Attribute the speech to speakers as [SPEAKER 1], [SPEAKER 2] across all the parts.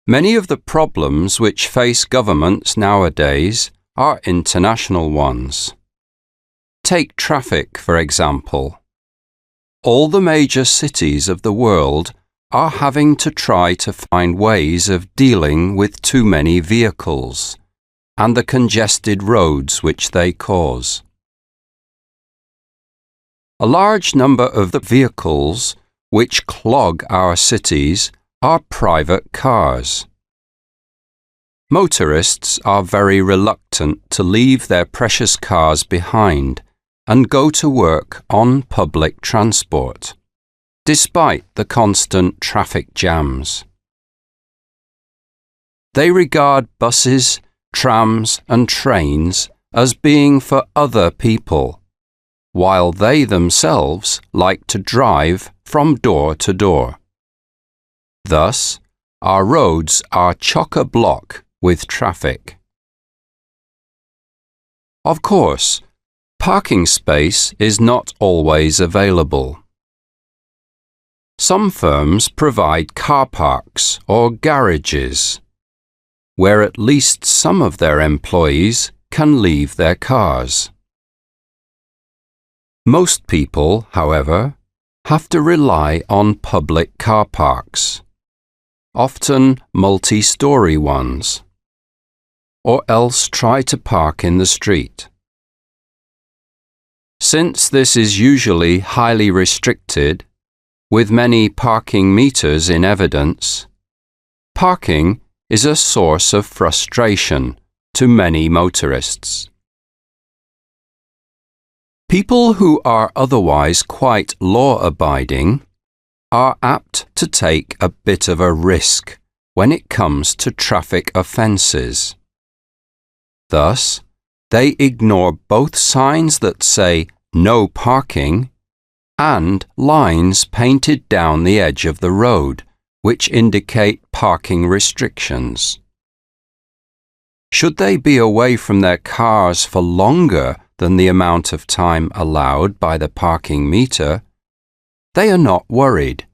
[SPEAKER 1] Many of the problems which face governments nowadays are international ones. Take traffic, for example. All the major cities of the world are having to try to find ways of dealing with too many vehicles and the congested roads which they cause. A large number of the vehicles which clog our cities are private cars. Motorists are very reluctant to leave their precious cars behind and go to work on public transport, despite the constant traffic jams. They regard buses, trams and trains as being for other people, while they themselves like to drive from door to door. Thus, our roads are chock-a-block with traffic. Of course, parking space is not always available. Some firms provide car parks or garages, where at least some of their employees can leave their cars. Most people, however, have to rely on public car parks, often multi-story ones, or else try to park in the street. Since this is usually highly restricted, with many parking meters in evidence, parking is a source of frustration to many motorists. People who are otherwise quite law-abiding are apt to take a bit of a risk when it comes to traffic offences. Thus, they ignore both signs that say "No parking" and lines painted down the edge of the road which indicate parking restrictions. Should they be away from their cars for longer than the amount of time allowed by the parking meter, they are not worried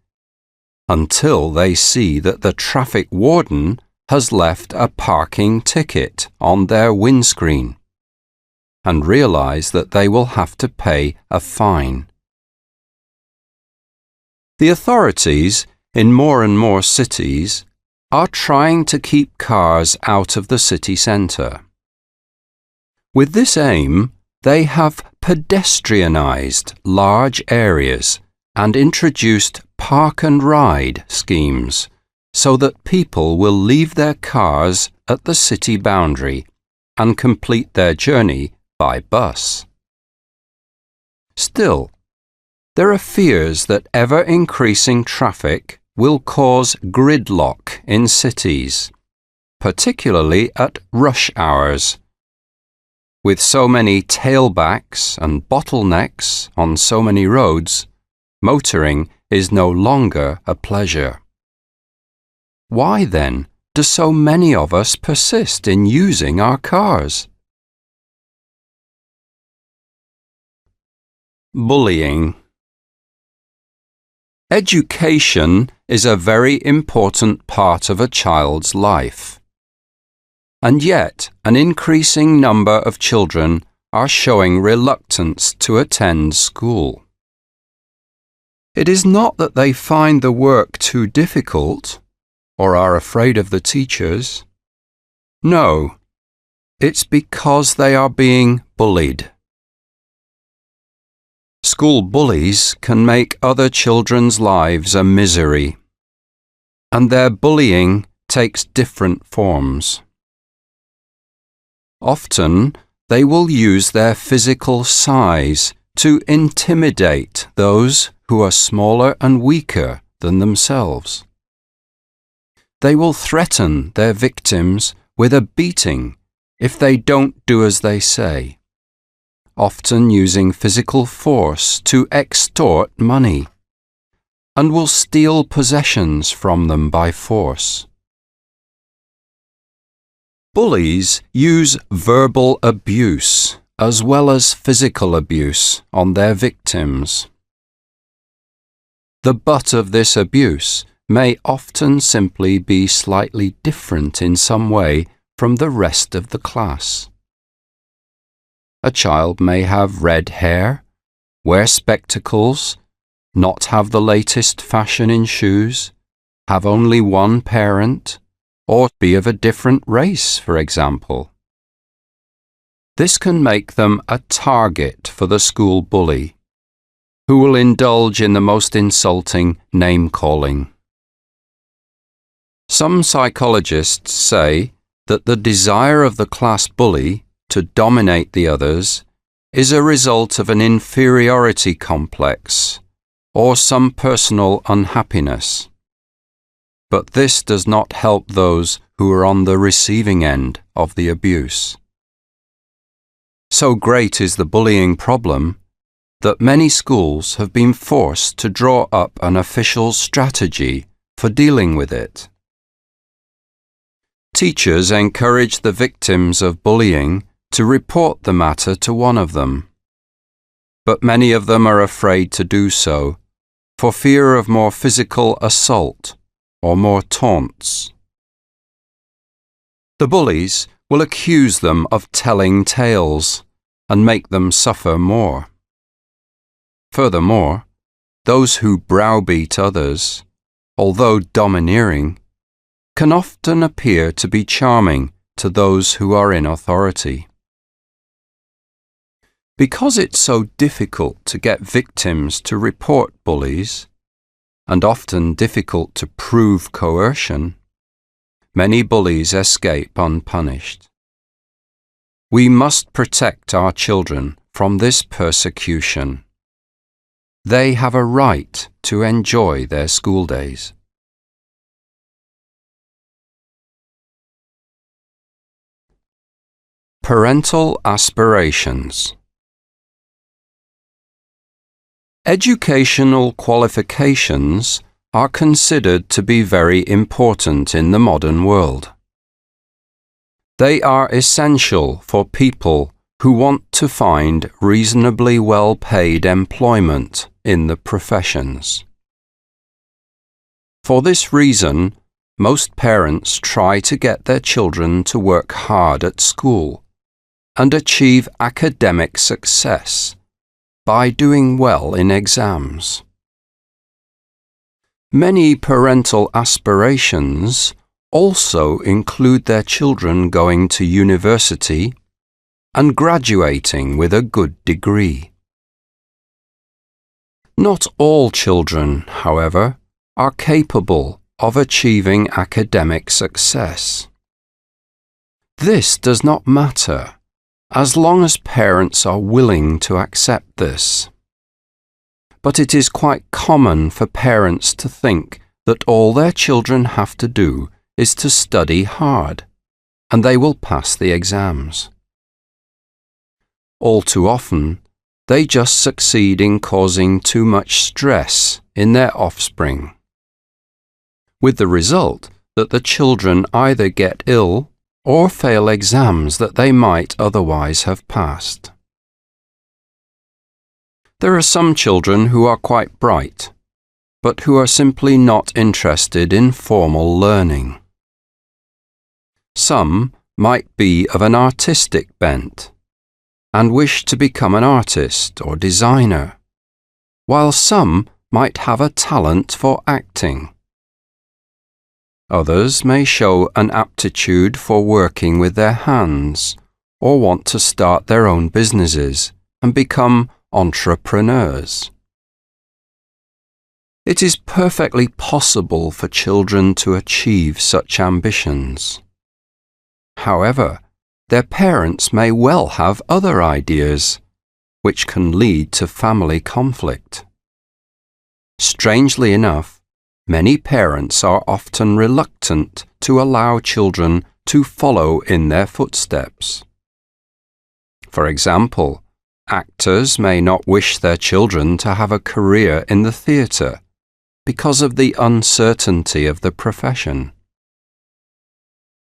[SPEAKER 1] until they see that the traffic warden has left a parking ticket on their windscreen and realize that they will have to pay a fine. The authorities in more and more cities are trying to keep cars out of the city centre. With this aim, they have pedestrianised large areas and introduced park and ride schemes so that people will leave their cars at the city boundary and complete their journey by bus. Still, there are fears that ever-increasing traffic will cause gridlock in cities, particularly at rush hours. With so many tailbacks and bottlenecks on so many roads, motoring is no longer a pleasure. Why then do so many of us persist in using our cars? Bullying. Education is a very important part of a child's life, and yet an increasing number of children are showing reluctance to attend school. It is not that they find the work too difficult or are afraid of the teachers. No, it's because they are being bullied. School bullies can make other children's lives a misery, and their bullying takes different forms. Often, they will use their physical size to intimidate those who are smaller and weaker than themselves. They will threaten their victims with a beating if they don't do as they say, often using physical force to extort money, and will steal possessions from them by force. Bullies use verbal abuse as well as physical abuse on their victims. The butt of this abuse may often simply be slightly different in some way from the rest of the class. A child may have red hair, wear spectacles, not have the latest fashion in shoes, have only one parent, or be of a different race, for example. This can make them a target for the school bully, who will indulge in the most insulting name-calling. Some psychologists say that the desire of the class bully to dominate the others is a result of an inferiority complex or some personal unhappiness. But this does not help those who are on the receiving end of the abuse. So great is the bullying problem that many schools have been forced to draw up an official strategy for dealing with it. Teachers encourage the victims of bullying to report the matter to one of them, but many of them are afraid to do so for fear of more physical assault or more taunts. The bullies will accuse them of telling tales and make them suffer more. Furthermore, those who browbeat others, although domineering, can often appear to be charming to those who are in authority. Because it's so difficult to get victims to report bullies, and often difficult to prove coercion, many bullies escape unpunished. We must protect our children from this persecution. They have a right to enjoy their school days. Parental aspirations. Educational qualifications are considered to be very important in the modern world. They are essential for people who want to find reasonably well-paid employment in the professions. For this reason, most parents try to get their children to work hard at school and achieve academic success by doing well in exams. Many parental aspirations also include their children going to university and graduating with a good degree. Not all children, however, are capable of achieving academic success. This does not matter, as long as parents are willing to accept this. But it is quite common for parents to think that all their children have to do is to study hard, and they will pass the exams. All too often, they just succeed in causing too much stress in their offspring, with the result that the children either get ill or fail exams that they might otherwise have passed. There are some children who are quite bright, but who are simply not interested in formal learning. Some might be of an artistic bent and wish to become an artist or designer, while some might have a talent for acting. Others may show an aptitude for working with their hands or want to start their own businesses and become entrepreneurs. It is perfectly possible for children to achieve such ambitions. However, their parents may well have other ideas, which can lead to family conflict. Strangely enough, many parents are often reluctant to allow children to follow in their footsteps. For example, actors may not wish their children to have a career in the theatre because of the uncertainty of the profession.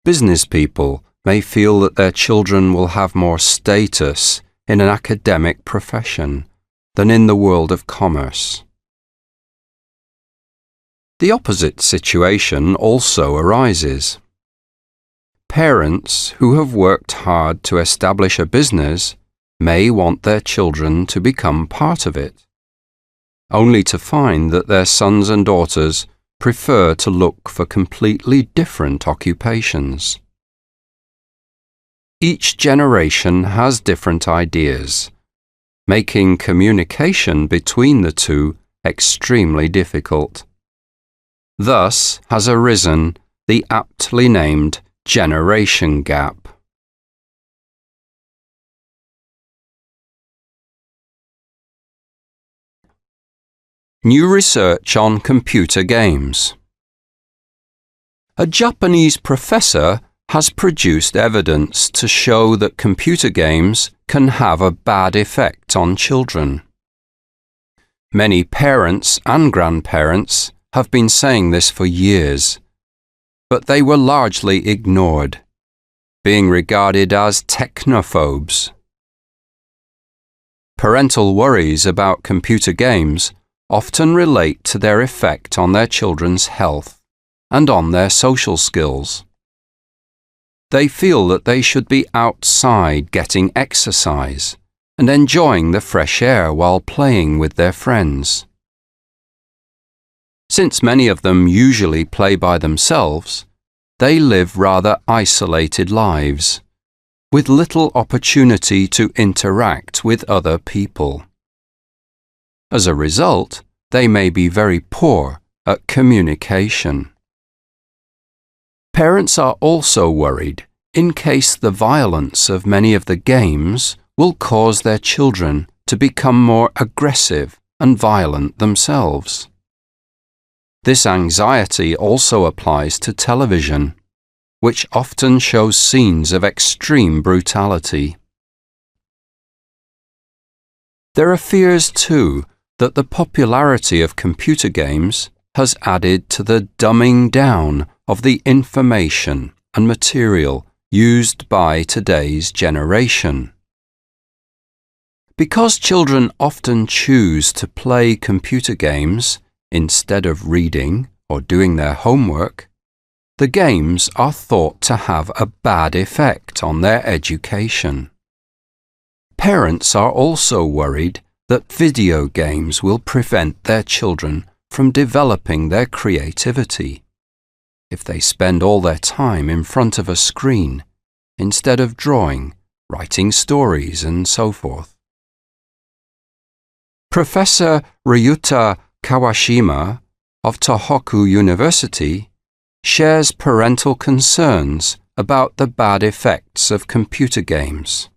[SPEAKER 1] Business people may feel that their children will have more status in an academic profession than in the world of commerce. The opposite situation also arises. Parents who have worked hard to establish a business may want their children to become part of it, only to find that their sons and daughters prefer to look for completely different occupations. Each generation has different ideas, making communication between the two extremely difficult. Thus has arisen the aptly named generation gap. New research on computer games. A Japanese professor has produced evidence to show that computer games can have a bad effect on children. Many parents and grandparents have been saying this for years, but they were largely ignored, being regarded as technophobes. Parental worries about computer games often relate to their effect on their children's health and on their social skills. They feel that they should be outside getting exercise and enjoying the fresh air while playing with their friends. Since many of them usually play by themselves, they live rather isolated lives, with little opportunity to interact with other people. As a result, they may be very poor at communication. Parents are also worried in case the violence of many of the games will cause their children to become more aggressive and violent themselves. This anxiety also applies to television, which often shows scenes of extreme brutality. There are fears, too, that the popularity of computer games has added to the dumbing down of the information and material used by today's generation. Because children often choose to play computer games instead of reading or doing their homework, the games are thought to have a bad effect on their education. Parents are also worried that video games will prevent their children from developing their creativity if they spend all their time in front of a screen instead of drawing, writing stories, and so forth. Professor Ryuta Kawashima of Tohoku University shares parental concerns about the bad effects of computer games,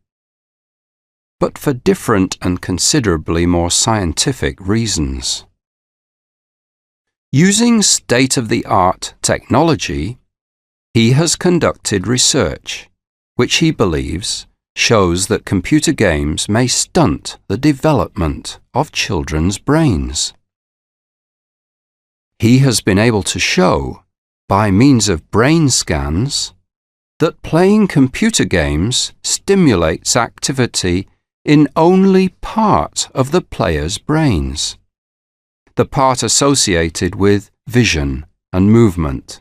[SPEAKER 1] but for different and considerably more scientific reasons. Using state-of-the-art technology, he has conducted research which he believes shows that computer games may stunt the development of children's brains. He has been able to show, by means of brain scans, that playing computer games stimulates activity in only part of the player's brains, the part associated with vision and movement.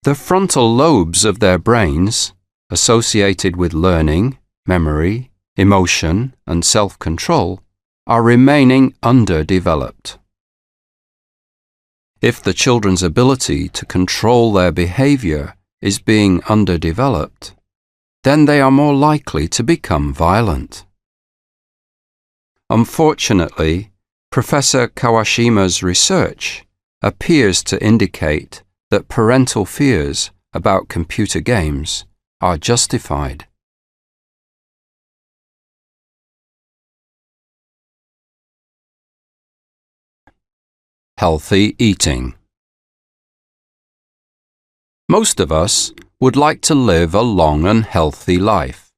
[SPEAKER 1] The frontal lobes of their brains, associated with learning, memory, emotion, and self-control, are remaining underdeveloped. If the children's ability to control their behavior is being underdeveloped, then they are more likely to become violent. Unfortunately, Professor Kawashima's research appears to indicate that parental fears about computer games are justified. Healthy eating. Most of us would like to live a long and healthy life.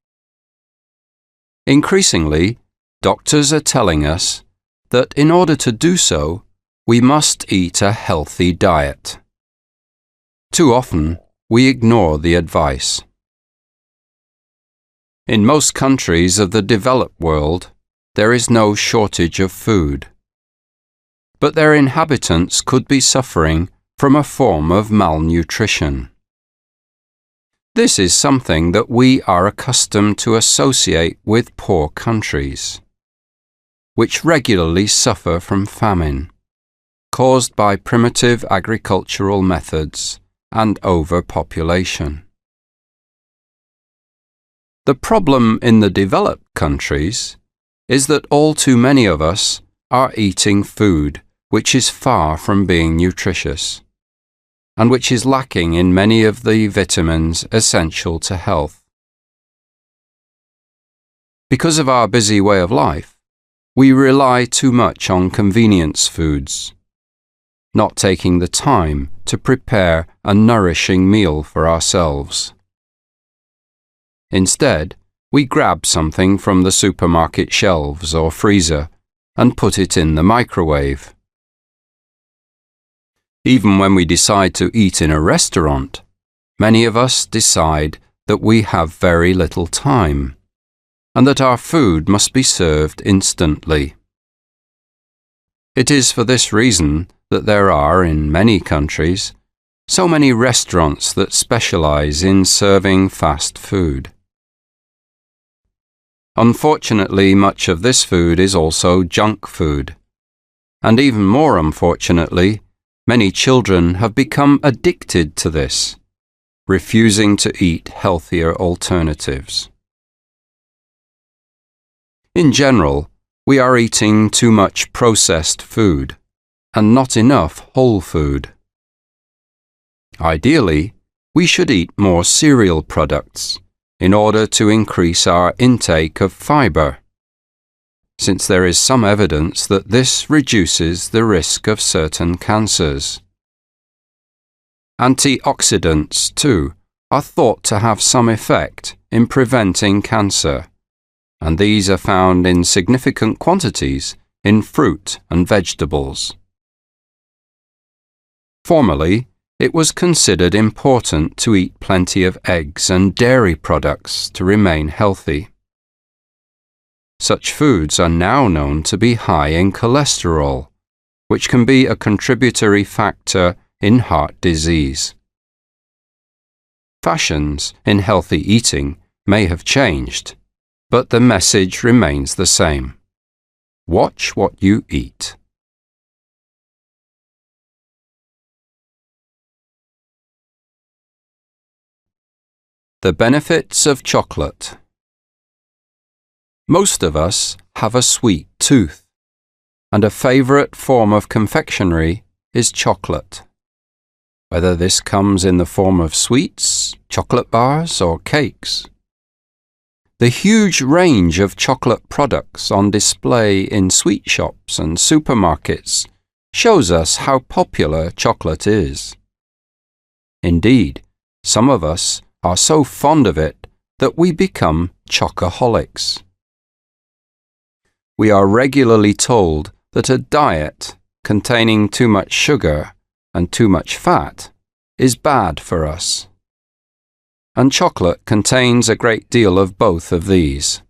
[SPEAKER 1] Increasingly, doctors are telling us that in order to do so, we must eat a healthy diet. Too often, we ignore the advice. In most countries of the developed world, there is no shortage of food. but their inhabitants could be suffering from a form of malnutrition. This is something that we are accustomed to associate with poor countries, which regularly suffer from famine, caused by primitive agricultural methods and overpopulation. The problem in the developed countries is that all too many of us are eating food which is far from being nutritious, and which is lacking in many of the vitamins essential to health. Because of our busy way of life, we rely too much on convenience foods, not taking the time to prepare a nourishing meal for ourselves. Instead, we grab something from the supermarket shelves or freezer and put it in the microwave. Even when we decide to eat in a restaurant, many of us decide that we have very little time, and that our food must be served instantly. It is for this reason that there are, in many countries, so many restaurants that specialize in serving fast food. Unfortunately, much of this food is also junk food, and even more unfortunately, many children have become addicted to this, refusing to eat healthier alternatives. In general, we are eating too much processed food and not enough whole food. Ideally, we should eat more cereal products in order to increase our intake of fiber, since there is some evidence that this reduces the risk of certain cancers. Antioxidants, too, are thought to have some effect in preventing cancer, and these are found in significant quantities in fruit and vegetables. Formerly, it was considered important to eat plenty of eggs and dairy products to remain healthy. Such foods are now known to be high in cholesterol, which can be a contributory factor in heart disease. Fashions in healthy eating may have changed, but the message remains the same. Watch what you eat. The benefits of chocolate. Most of us have a sweet tooth, and a favorite form of confectionery is chocolate. Whether this comes in the form of sweets, chocolate bars, or cakes. The huge range of chocolate products on display in sweet shops and supermarkets shows us how popular chocolate is. Indeed, some of us are so fond of it that we become chocoholics. We are regularly told that a diet containing too much sugar and too much fat is bad for us. And chocolate contains a great deal of both of these.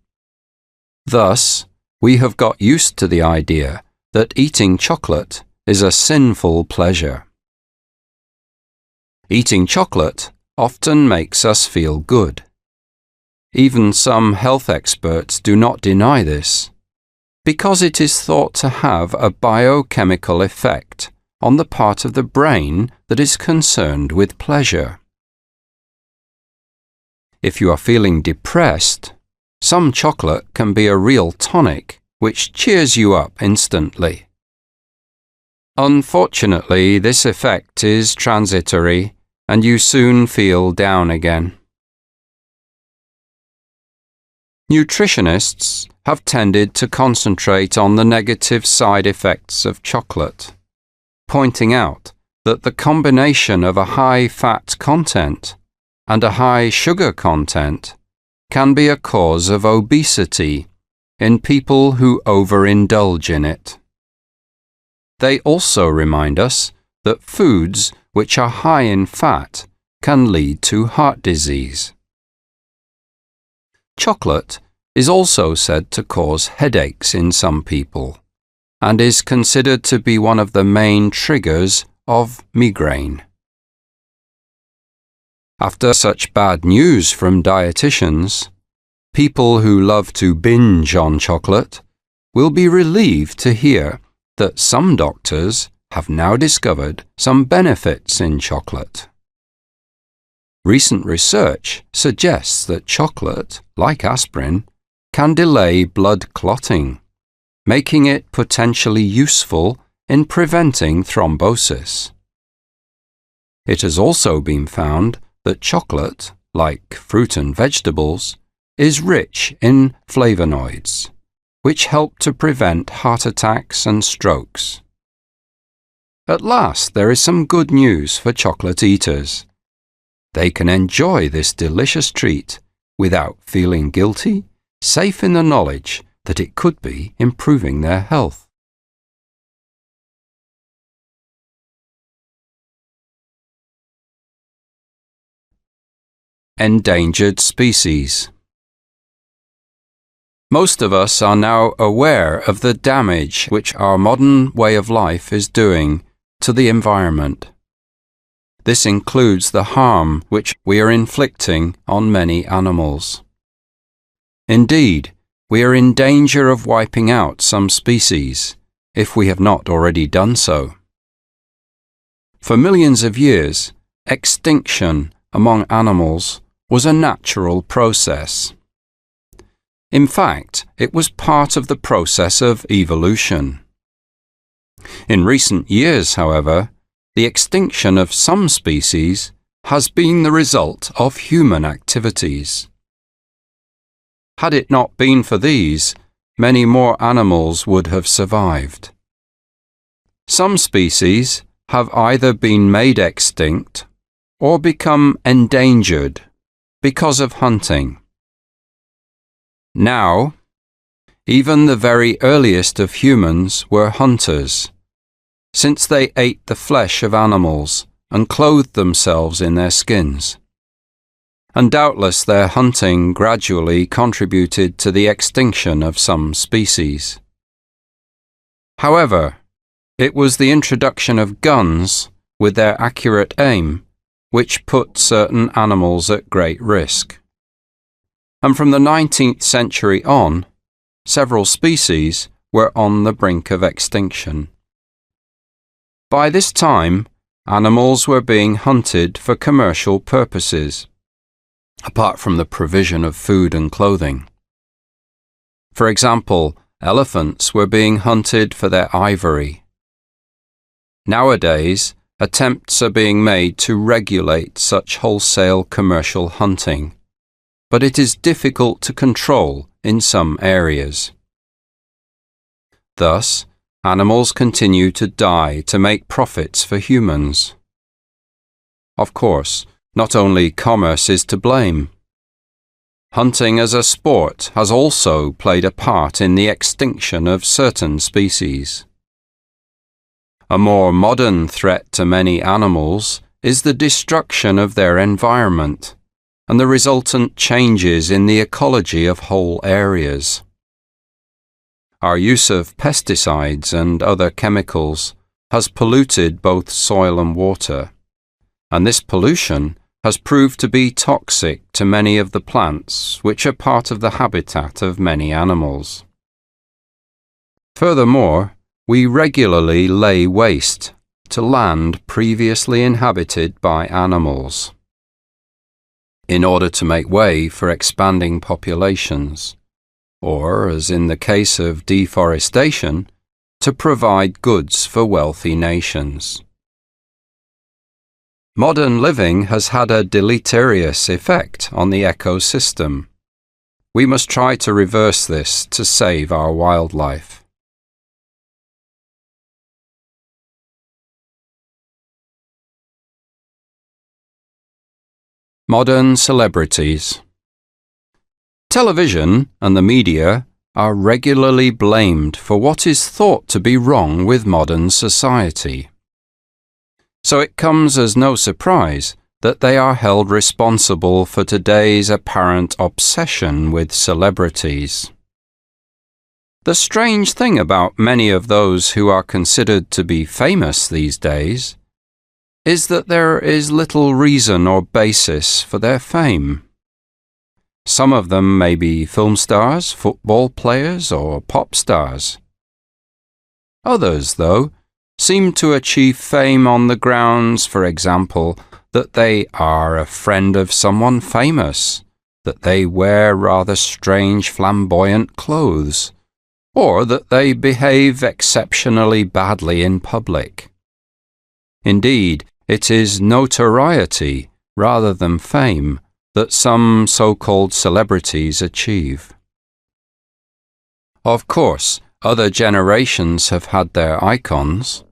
[SPEAKER 1] Thus, we have got used to the idea that eating chocolate is a sinful pleasure. Eating chocolate often makes us feel good. Even some health experts do not deny this, because it is thought to have a biochemical effect on the part of the brain that is concerned with pleasure. If you are feeling depressed, some chocolate can be a real tonic which cheers you up instantly. Unfortunately, this effect is transitory and you soon feel down again. Nutritionists have tended to concentrate on the negative side effects of chocolate, pointing out that the combination of a high fat content and a high sugar content can be a cause of obesity in people who overindulge in it. They also remind us that foods which are high in fat can lead to heart disease. Chocolate is also said to cause headaches in some people, and is considered to be one of the main triggers of migraine. After such bad news from dietitians, people who love to binge on chocolate will be relieved to hear that some doctors have now discovered some benefits in chocolate. Recent research suggests that chocolate, like aspirin, can delay blood clotting, making it potentially useful in preventing thrombosis. It has also been found that chocolate, like fruit and vegetables, is rich in flavonoids, which help to prevent heart attacks and strokes. At last, there is some good news for chocolate eaters. They can enjoy this delicious treat without feeling guilty, safe in the knowledge that it could be improving their health. Endangered species. Most of us are now aware of the damage which our modern way of life is doing to the environment. This includes the harm which we are inflicting on many animals. Indeed, we are in danger of wiping out some species, if we have not already done so. For millions of years, extinction among animals was a natural process. In fact, it was part of the process of evolution. In recent years, however, the extinction of some species has been the result of human activities. Had it not been for these, many more animals would have survived. Some species have either been made extinct or become endangered because of hunting. Now, even the very earliest of humans were hunters, since they ate the flesh of animals and clothed themselves in their skins. And doubtless their hunting gradually contributed to the extinction of some species. However, it was the introduction of guns with their accurate aim which put certain animals at great risk. And from the 19th century on, several species were on the brink of extinction. By this time, animals were being hunted for commercial purposes, apart from the provision of food and clothing. For example, elephants were being hunted for their ivory. Nowadays, attempts are being made to regulate such wholesale commercial hunting, but it is difficult to control in some areas. Thus, animals continue to die to make profits for humans. Of course, not only commerce is to blame. Hunting as a sport has also played a part in the extinction of certain species. A more modern threat to many animals is the destruction of their environment and the resultant changes in the ecology of whole areas. Our use of pesticides and other chemicals has polluted both soil and water, and this pollution has proved to be toxic to many of the plants which are part of the habitat of many animals. Furthermore, we regularly lay waste to land previously inhabited by animals, in order to make way for expanding populations, or, as in the case of deforestation, to provide goods for wealthy nations. Modern living has had a deleterious effect on the ecosystem. We must try to reverse this to save our wildlife. Modern celebrities. Television and the media are regularly blamed for what is thought to be wrong with modern society. So it comes as no surprise that they are held responsible for today's apparent obsession with celebrities. The strange thing about many of those who are considered to be famous these days is that there is little reason or basis for their fame. Some of them may be film stars, football players, or pop stars. Others, though, seem to achieve fame on the grounds, for example, that they are a friend of someone famous, that they wear rather strange flamboyant clothes, or that they behave exceptionally badly in public. Indeed, it is notoriety rather than fame that some so-called celebrities achieve. Of course, other generations have had their icons,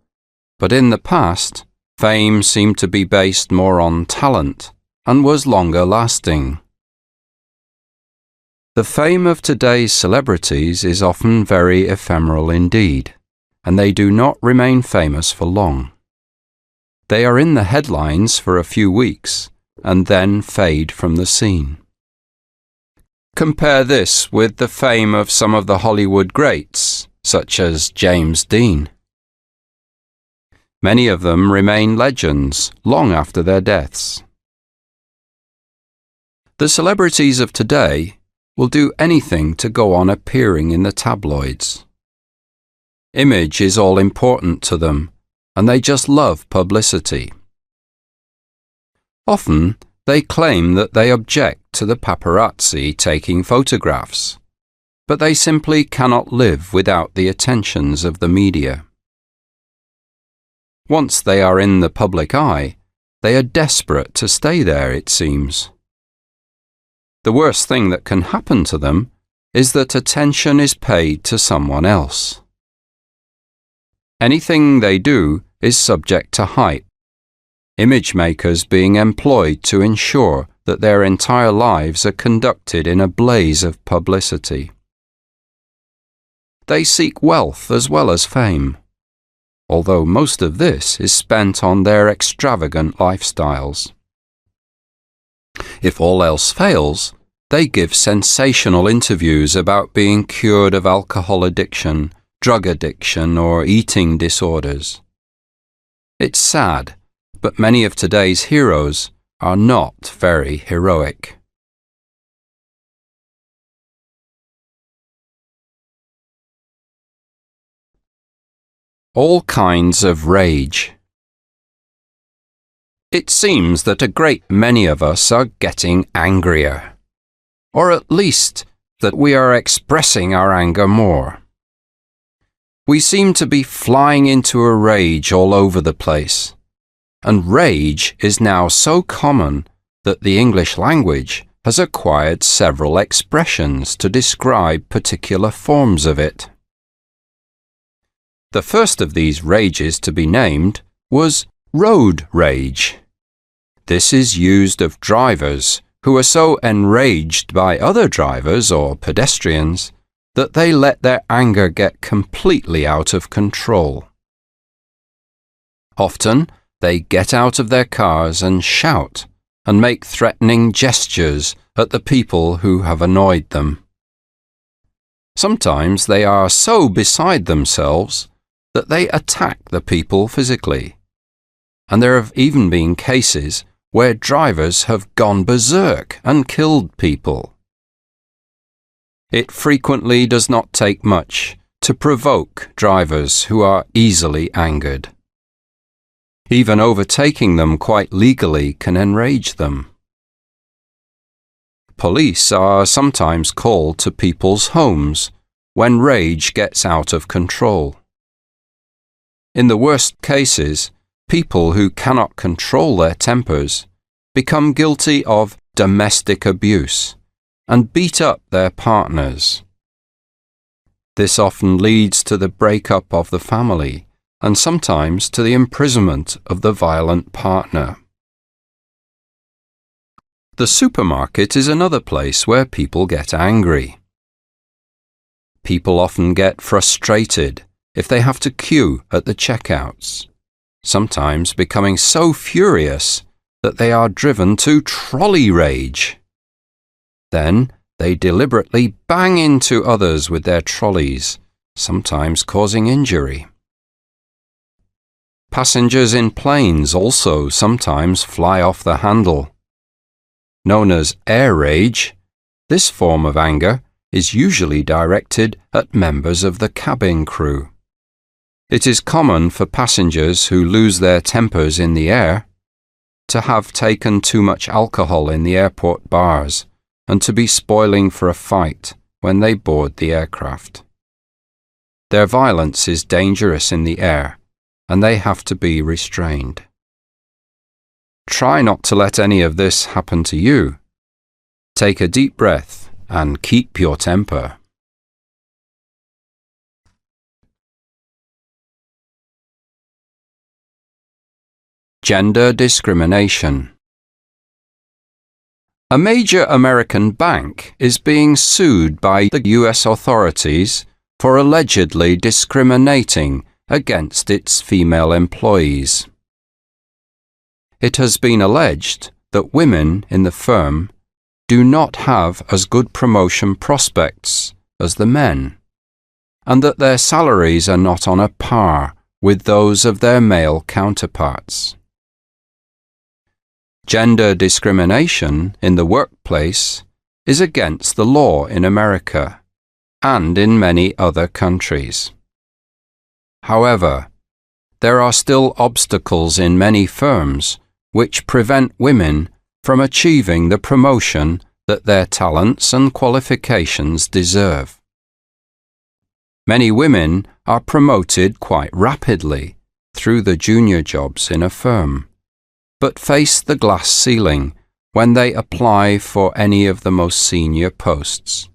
[SPEAKER 1] but in the past, fame seemed to be based more on talent and was longer lasting. The fame of today's celebrities is often very ephemeral indeed, and they do not remain famous for long. They are in the headlines for a few weeks and then fade from the scene. Compare this with the fame of some of the Hollywood greats, such as James Dean. Many of them remain legends long after their deaths. The celebrities of today will do anything to go on appearing in the tabloids. Image is all important to them, and they just love publicity. Often, they claim that they object to the paparazzi taking photographs, but they simply cannot live without the attentions of the media. Once they are in the public eye, they are desperate to stay there, it seems. The worst thing that can happen to them is that attention is paid to someone else. Anything they do is subject to hype, image makers being employed to ensure that their entire lives are conducted in a blaze of publicity. They seek wealth as well as fame, although most of this is spent on their extravagant lifestyles. If all else fails, they give sensational interviews about being cured of alcohol addiction, drug addiction, or eating disorders. It's sad, but many of today's heroes are not very heroic. All kinds of rage. It seems that a great many of us are getting angrier, or at least that we are expressing our anger more. We seem to be flying into a rage all over the place, and rage is now so common that the English language has acquired several expressions to describe particular forms of it. The first of these rages to be named was road rage. This is used of drivers who are so enraged by other drivers or pedestrians that they let their anger get completely out of control. Often, they get out of their cars and shout and make threatening gestures at the people who have annoyed them. Sometimes they are so beside themselves that they attack the people physically, and there have even been cases where drivers have gone berserk and killed people. It frequently does not take much to provoke drivers who are easily angered. Even overtaking them quite legally can enrage them. Police are sometimes called to people's homes when rage gets out of control. In the worst cases, people who cannot control their tempers become guilty of domestic abuse and beat up their partners. This often leads to the breakup of the family and sometimes to the imprisonment of the violent partner. The supermarket is another place where people get angry. People often get frustrated if they have to queue at the checkouts, sometimes becoming so furious that they are driven to trolley rage. Then they deliberately bang into others with their trolleys sometimes causing injury. Passengers in planes also sometimes fly off the handle. Known as air rage, this form of anger is usually directed at members of the cabin crew. It is common for passengers who lose their tempers in the air to have taken too much alcohol in the airport bars and to be spoiling for a fight when they board the aircraft. Their violence is dangerous in the air, and they have to be restrained. Try not to let any of this happen to you. Take a deep breath and keep your temper. Gender discrimination. A major American bank is being sued by the U.S. authorities for allegedly discriminating against its female employees. It has been alleged that women in the firm do not have as good promotion prospects as the men, and that their salaries are not on a par with those of their male counterparts. Gender discrimination in the workplace is against the law in America and in many other countries. However, there are still obstacles in many firms which prevent women from achieving the promotion that their talents and qualifications deserve. Many women are promoted quite rapidly through the junior jobs in a firm, but face the glass ceiling when they apply for any of the most senior posts.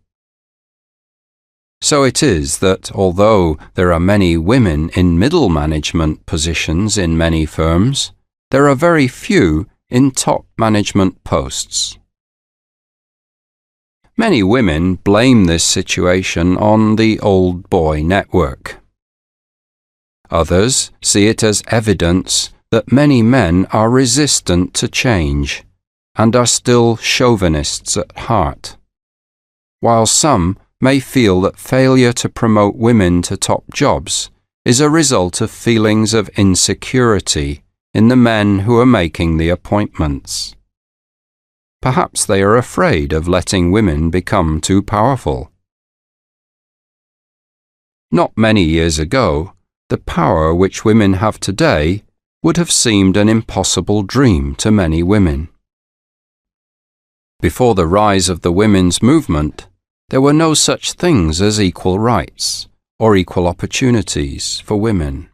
[SPEAKER 1] So it is that although there are many women in middle management positions in many firms, there are very few in top management posts. Many women blame this situation on the old boy network. Others see it as evidence that many men are resistant to change and are still chauvinists at heart, while some may feel that failure to promote women to top jobs is a result of feelings of insecurity in the men who are making the appointments. Perhaps they are afraid of letting women become too powerful. Not many years ago, the power which women have today would have seemed an impossible dream to many women. Before the rise of the women's movement, there were no such things as equal rights or equal opportunities for women.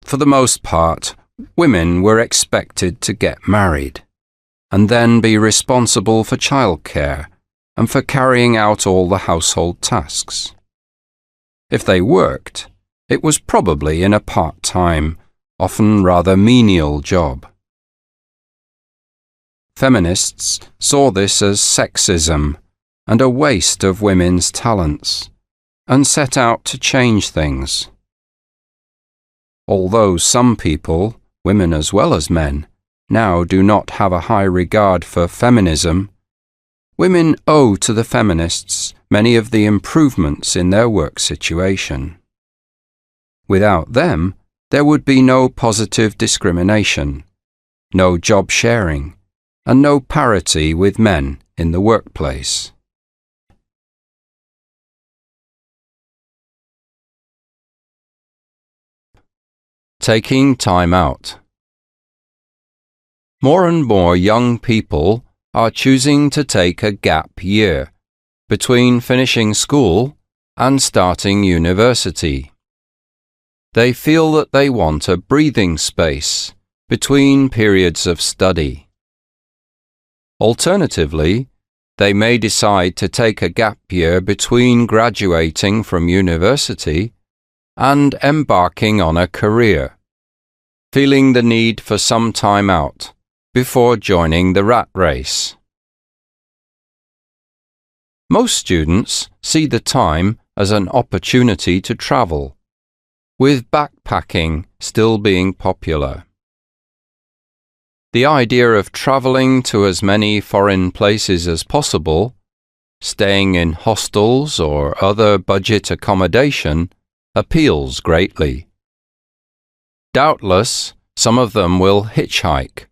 [SPEAKER 1] For the most part, women were expected to get married and then be responsible for childcare and for carrying out all the household tasks. If they worked, it was probably in a part-time, often rather menial job. Feminists saw this as sexism and a waste of women's talents, and set out to change things. Although some people, women as well as men, now do not have a high regard for feminism, women owe to the feminists many of the improvements in their work situation. Without them, there would be no positive discrimination, no job sharing, and no parity with men in the workplace. Taking time out. More and more young people are choosing to take a gap year between finishing school and starting university. They feel that they want a breathing space between periods of study. Alternatively, they may decide to take a gap year between graduating from university and embarking on a career, feeling the need for some time out before joining the rat race. Most students see the time as an opportunity to travel, with backpacking still being popular. The idea of traveling to as many foreign places as possible staying in hostels or other budget accommodation appeals greatly. Doubtless, some of them will hitchhike,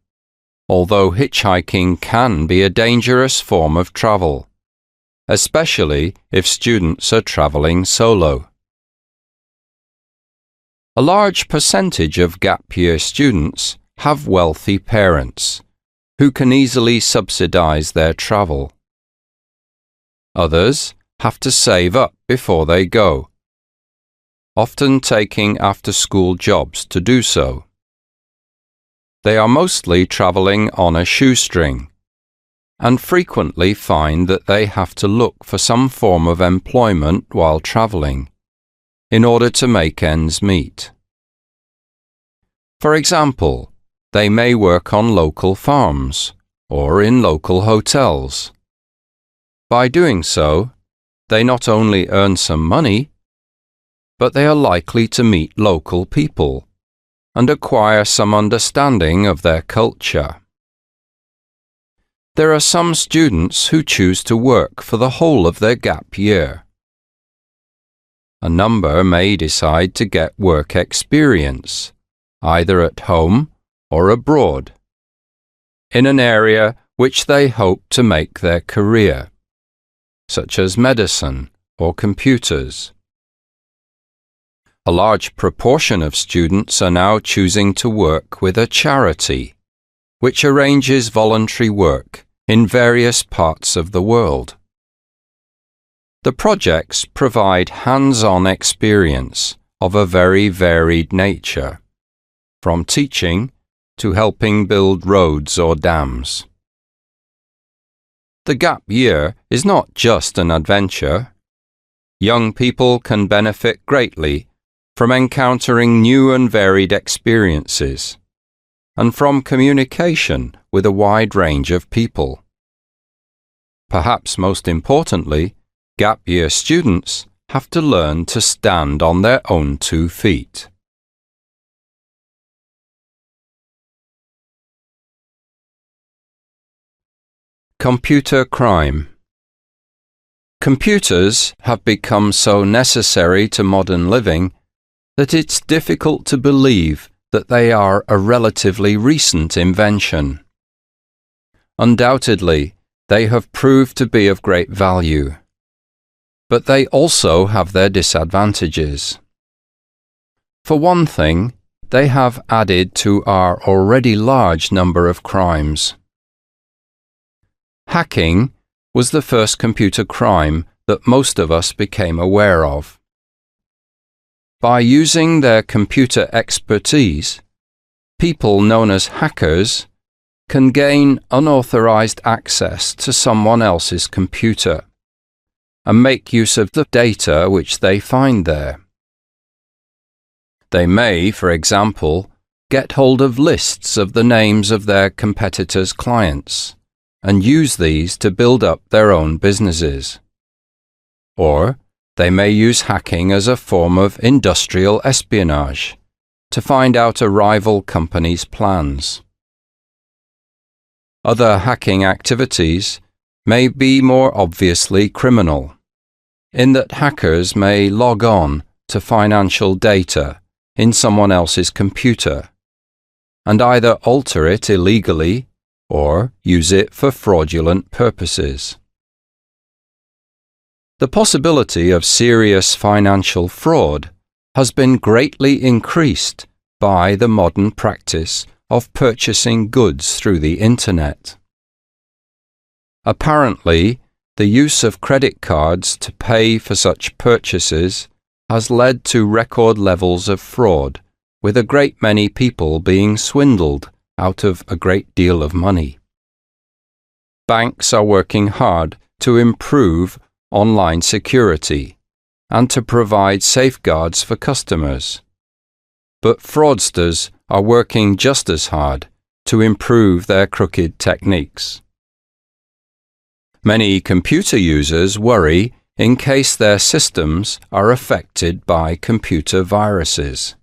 [SPEAKER 1] although hitchhiking can be a dangerous form of travel, especially if students are traveling solo. A large percentage of gap year students have wealthy parents who can easily subsidize their travel. Others have to save up before they go, often taking after-school jobs to do so. They are mostly traveling on a shoestring and frequently find that they have to look for some form of employment while traveling in order to make ends meet. For example, they may work on local farms or in local hotels. By doing so, they not only earn some money, but they are likely to meet local people and acquire some understanding of their culture. There are some students who choose to work for the whole of their gap year. A number may decide to get work experience, either at home or abroad, in an area which they hope to make their career, such as medicine or computers. A large proportion of students are now choosing to work with a charity, which arranges voluntary work in various parts of the world. The projects provide hands-on experience of a very varied nature, from teaching to helping build roads or dams. The gap year is not just an adventure. Young people can benefit greatly from encountering new and varied experiences, and from communication with a wide range of people. Perhaps most importantly, gap year students have to learn to stand on their own 2 feet. Computer crime. Computers have become so necessary to modern living that it's difficult to believe that they are a relatively recent invention. Undoubtedly, they have proved to be of great value, but they also have their disadvantages. For one thing, they have added to our already large number of crimes. Hacking was the first computer crime that most of us became aware of. By using their computer expertise, people known as hackers can gain unauthorized access to someone else's computer and make use of the data which they find there. They may, for example, get hold of lists of the names of their competitors' clients and use these to build up their own businesses. Or they may use hacking as a form of industrial espionage to find out a rival company's plans. Other hacking activities may be more obviously criminal, in that hackers may log on to financial data in someone else's computer and either alter it illegally or use it for fraudulent purposes. The possibility of serious financial fraud has been greatly increased by the modern practice of purchasing goods through the Internet. Apparently, the use of credit cards to pay for such purchases has led to record levels of fraud, with a great many people being swindled out of a great deal of money. Banks are working hard to improve online security and to provide safeguards for customers, but fraudsters are working just as hard to improve their crooked techniques. Many computer users worry in case their systems are affected by computer viruses.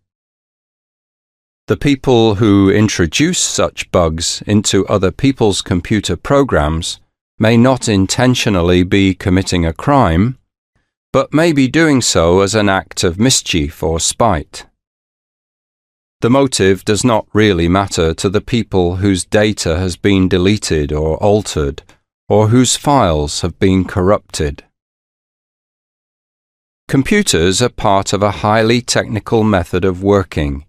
[SPEAKER 1] The people who introduce such bugs into other people's computer programs may not intentionally be committing a crime, but may be doing so as an act of mischief or spite. The motive does not really matter to the people whose data has been deleted or altered, or whose files have been corrupted. Computers are part of a highly technical method of working,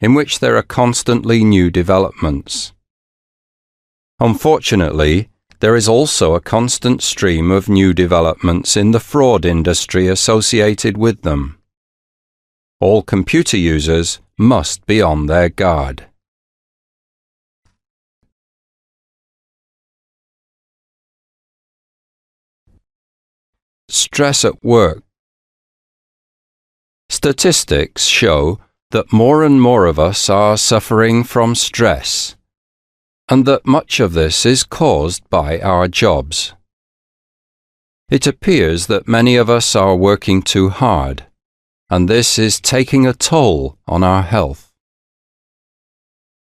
[SPEAKER 1] in which there are constantly new developments. Unfortunately, there is also a constant stream of new developments in the fraud industry associated with them. All computer users must be on their guard. Stress at work. Statistics show that more and more of us are suffering from stress, and that much of this is caused by our jobs. It appears that many of us are working too hard, and this is taking a toll on our health.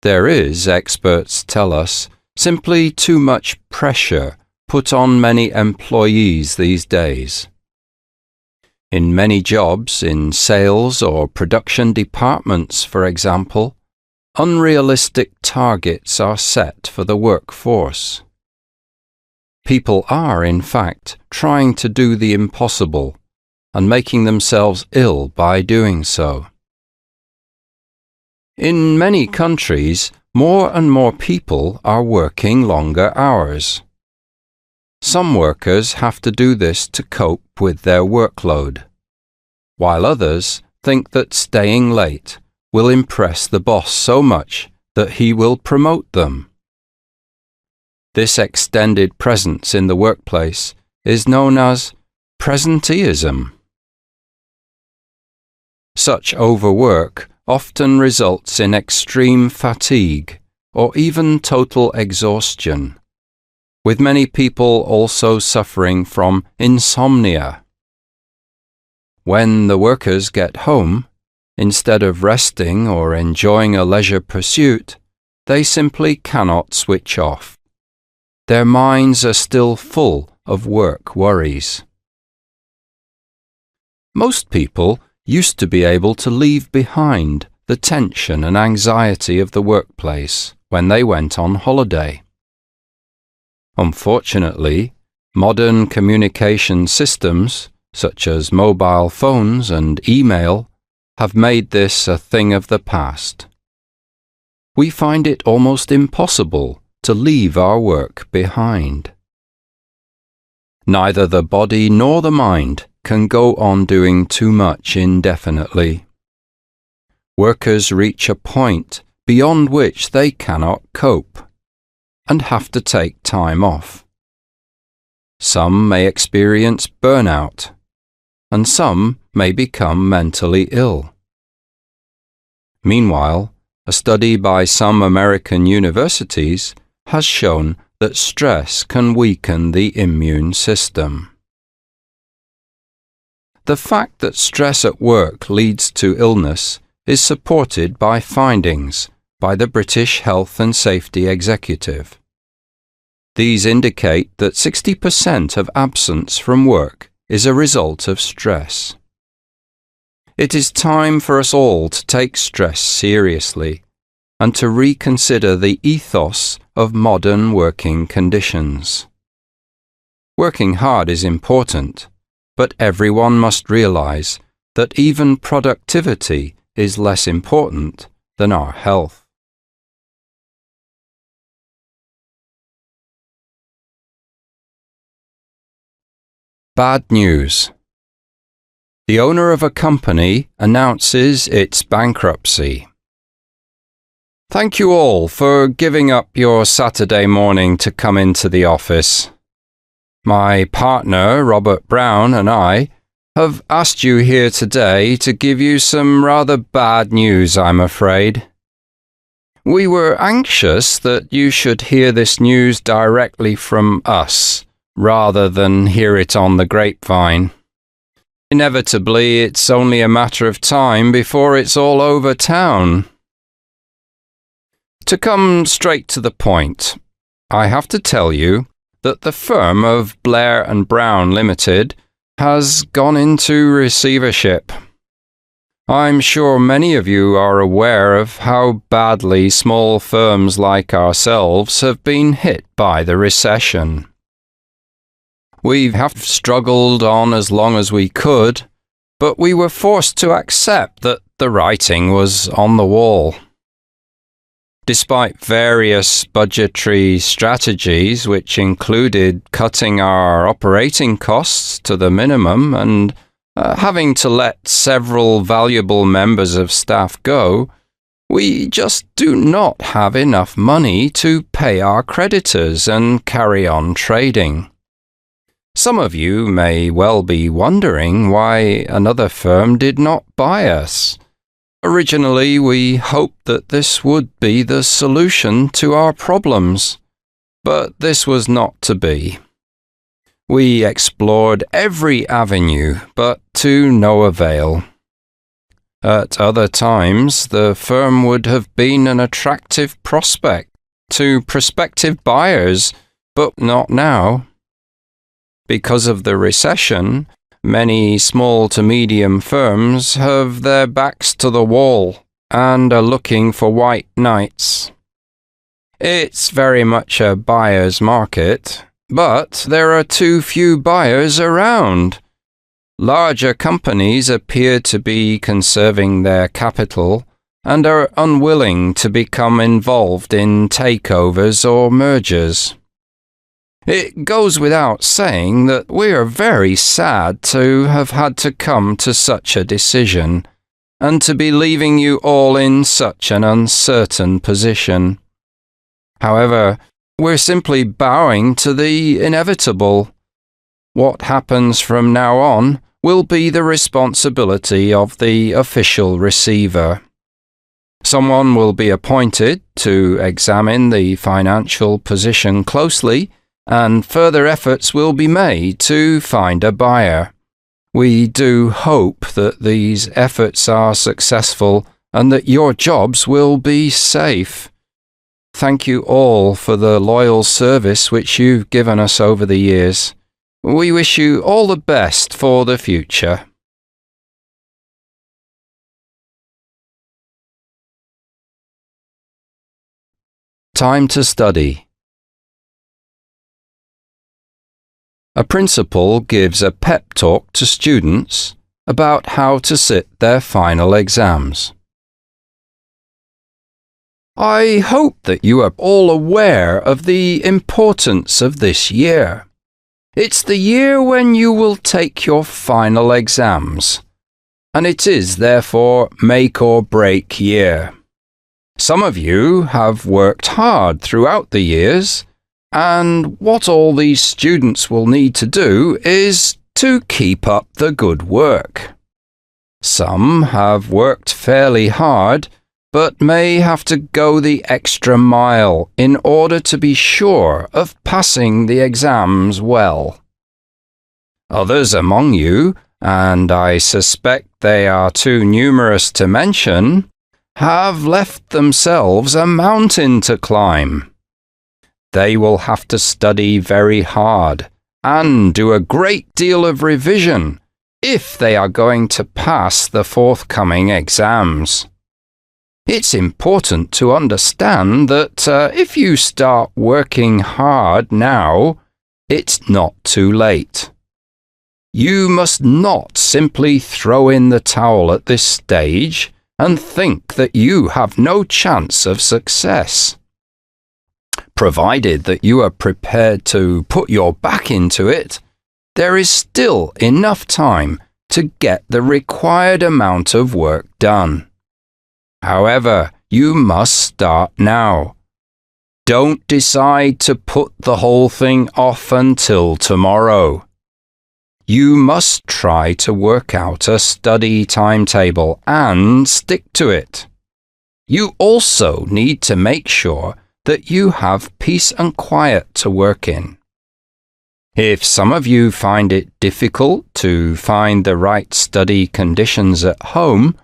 [SPEAKER 1] There is, experts tell us, simply too much pressure put on many employees these days. In many jobs, in sales or production departments, for example, unrealistic targets are set for the workforce. People are, in fact, trying to do the impossible and making themselves ill by doing so. In many countries, more and more people are working longer hours. Some workers have to do this to cope with their workload, while others think that staying late will impress the boss so much that he will promote them. This extended presence in the workplace is known as presenteeism. Such overwork often results in extreme fatigue or even total exhaustion, with many people also suffering from insomnia. When the workers get home, instead of resting or enjoying a leisure pursuit, they simply cannot switch off. Their minds are still full of work worries. Most people used to be able to leave behind the tension and anxiety of the workplace when they went on holiday. Unfortunately, modern communication systems, such as mobile phones and email, have made this a thing of the past. We find it almost impossible to leave our work behind. Neither the body nor the mind can go on doing too much indefinitely. Workers reach a point beyond which they cannot cope and have to take time off. Some may experience burnout, and some may become mentally ill. Meanwhile, a study by some American universities has shown that stress can weaken the immune system. The fact that stress at work leads to illness is supported by findings by the British Health and Safety Executive. These indicate that 60% of absence from work is a result of stress. It is time for us all to take stress seriously and to reconsider the ethos of modern working conditions. Working hard is important, but everyone must realize that even productivity is less important than our health. Bad news. The owner of a company announces its bankruptcy. Thank you all for giving up your Saturday morning to come into the office. My partner, Robert Brown, and I have asked you here today to give you some rather bad news, I'm afraid. We were anxious that you should hear this news directly from us, rather than hear it on the grapevine. Inevitably, it's only a matter of time before it's all over town. To come straight to the point, I have to tell you that the firm of Blair and Brown Limited has gone into receivership. I'm sure many of you are aware of how badly small firms like ourselves have been hit by the recession. We have struggled on as long as we could, but we were forced to accept that the writing was on the wall. Despite various budgetary strategies, which included cutting our operating costs to the minimum and having to let several valuable members of staff go, we just do not have enough money to pay our creditors and carry on trading. Some of you may well be wondering why another firm did not buy us. Originally, we hoped that this would be the solution to our problems, but this was not to be. We explored every avenue, but to no avail. At other times, the firm would have been an attractive prospect to prospective buyers, but not now. Because of the recession, many small to medium firms have their backs to the wall and are looking for white knights. It's very much a buyer's market, but there are too few buyers around. Larger companies appear to be conserving their capital and are unwilling to become involved in takeovers or mergers. It goes without saying that we are very sad to have had to come to such a decision and to be leaving you all in such an uncertain position. However, we're simply bowing to the inevitable. What happens from now on will be the responsibility of the official receiver. Someone will be appointed to examine the financial position closely, and further efforts will be made to find a buyer. We do hope that these efforts are successful and that your jobs will be safe. Thank you all for the loyal service which you've given us over the years. We wish you all the best for the future. Time to study. A principal gives a pep talk to students about how to sit their final exams. I hope that you are all aware of the importance of this year. It's the year when you will take your final exams, and it is therefore make or break year. Some of you have worked hard throughout the years, and what all these students will need to do is to keep up the good work. Some have worked fairly hard, but may have to go the extra mile in order to be sure of passing the exams well. Others among you, and I suspect they are too numerous to mention, have left themselves a mountain to climb. They will have to study very hard and do a great deal of revision if they are going to pass the forthcoming exams. It's important to understand that if you start working hard now, it's not too late. You must not simply throw in the towel at this stage and think that you have no chance of success. Provided that you are prepared to put your back into it, there is still enough time to get the required amount of work done. However, you must start now. Don't decide to put the whole thing off until tomorrow. You must try to work out a study timetable and stick to it. You also need to make sure that you have peace and quiet to work in. If some of you find it difficult to find the right study conditions at home,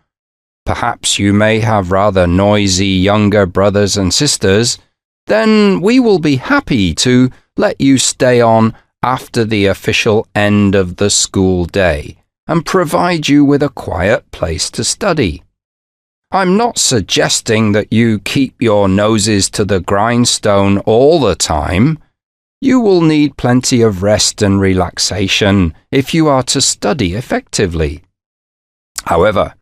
[SPEAKER 1] perhaps you may have rather noisy younger brothers and sisters, then we will be happy to let you stay on after the official end of the school day and provide you with a quiet place to study. I'm not suggesting that you keep your noses to the grindstone all the time. You will need plenty of rest and relaxation if you are to study effectively. However,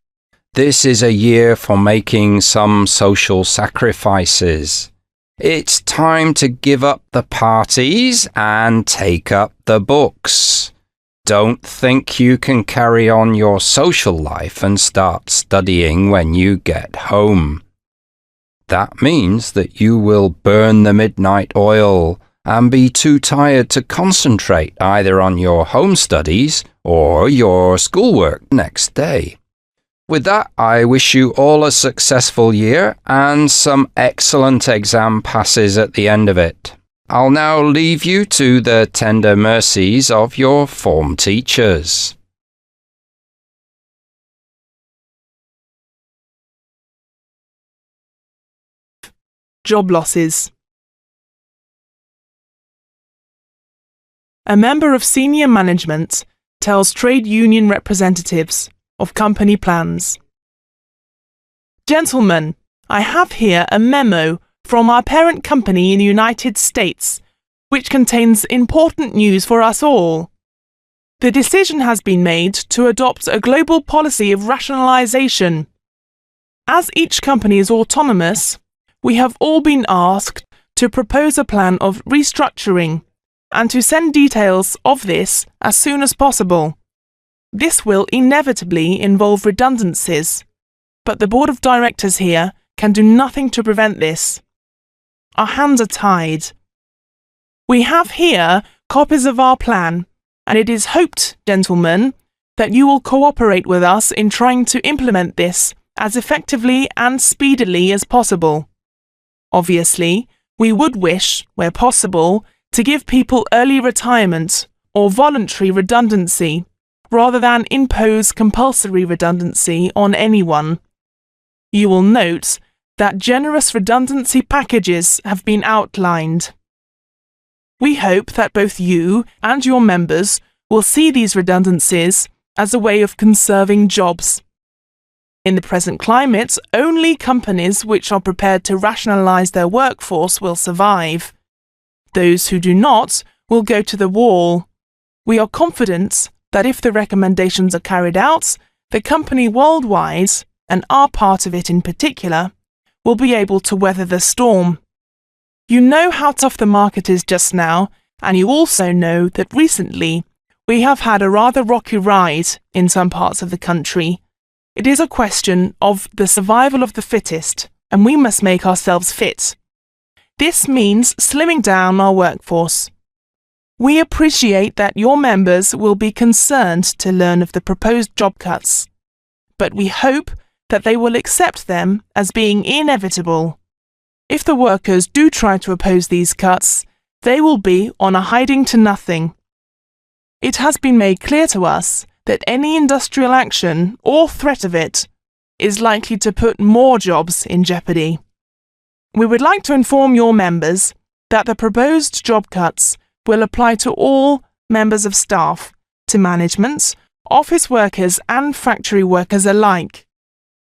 [SPEAKER 1] this is a year for making some social sacrifices. It's time to give up the parties and take up the books. Don't think you can carry on your social life and start studying when you get home. That means that you will burn the midnight oil and be too tired to concentrate either on your home studies or your schoolwork next day. With that, I wish you all a successful year and some excellent exam passes at the end of it. I'll now leave you to the tender mercies of your form teachers.
[SPEAKER 2] Job losses. A member of senior management tells trade union representatives of company plans. Gentlemen, I have here a memo from our parent company in the United States, which contains important news for us all. The decision has been made to adopt a global policy of rationalization. As each company is autonomous, we have all been asked to propose a plan of restructuring and to send details of this as soon as possible. This will inevitably involve redundancies, but the board of directors here can do nothing to prevent this. Our hands are tied. We have here copies of our plan, and it is hoped, gentlemen, that you will cooperate with us in trying to implement this as effectively and speedily as possible. Obviously, we would wish, where possible, to give people early retirement or voluntary redundancy, rather than impose compulsory redundancy on anyone. You will note that generous redundancy packages have been outlined. We hope that both you and your members will see these redundancies as a way of conserving jobs. In the present climate, only companies which are prepared to rationalise their workforce will survive. Those who do not will go to the wall. We are confident that if the recommendations are carried out, the company worldwide, and our part of it in particular, will be able to weather the storm. You know how tough the market is just now, and you also know that recently we have had a rather rocky ride in some parts of the country. It is a question of the survival of the fittest, and we must make ourselves fit. This means slimming down our workforce. We appreciate that your members will be concerned to learn of the proposed job cuts, but we hope that they will accept them as being inevitable. If the workers do try to oppose these cuts, they will be on a hiding to nothing. It has been made clear to us that any industrial action or threat of it is likely to put more jobs in jeopardy. We would like to inform your members that the proposed job cuts will apply to all members of staff, to management, office workers and factory workers alike.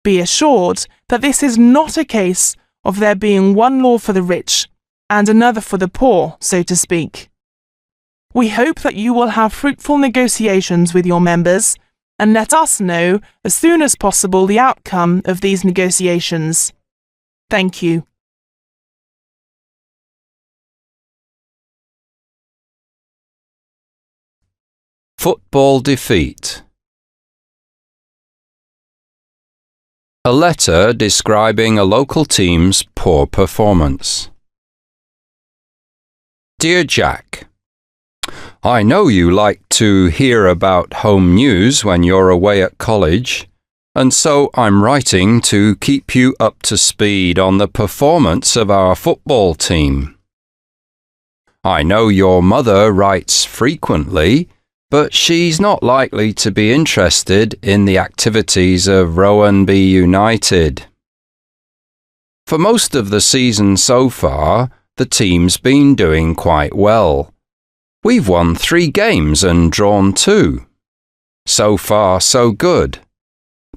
[SPEAKER 2] Be assured that this is not a case of there being one law for the rich and another for the poor, so to speak. We hope that you will have fruitful negotiations with your members and let us know as soon as possible the outcome of these negotiations. Thank you.
[SPEAKER 1] Football defeat. A letter describing a local team's poor performance. Dear Jack, I know you like to hear about home news when you're away at college, and so I'm writing to keep you up to speed on the performance of our football team. I know your mother writes frequently, but she's not likely to be interested in the activities of Rowanby United. For most of the season so far, the team's been doing quite well. We've won 3 games and drawn 2. So far, so good.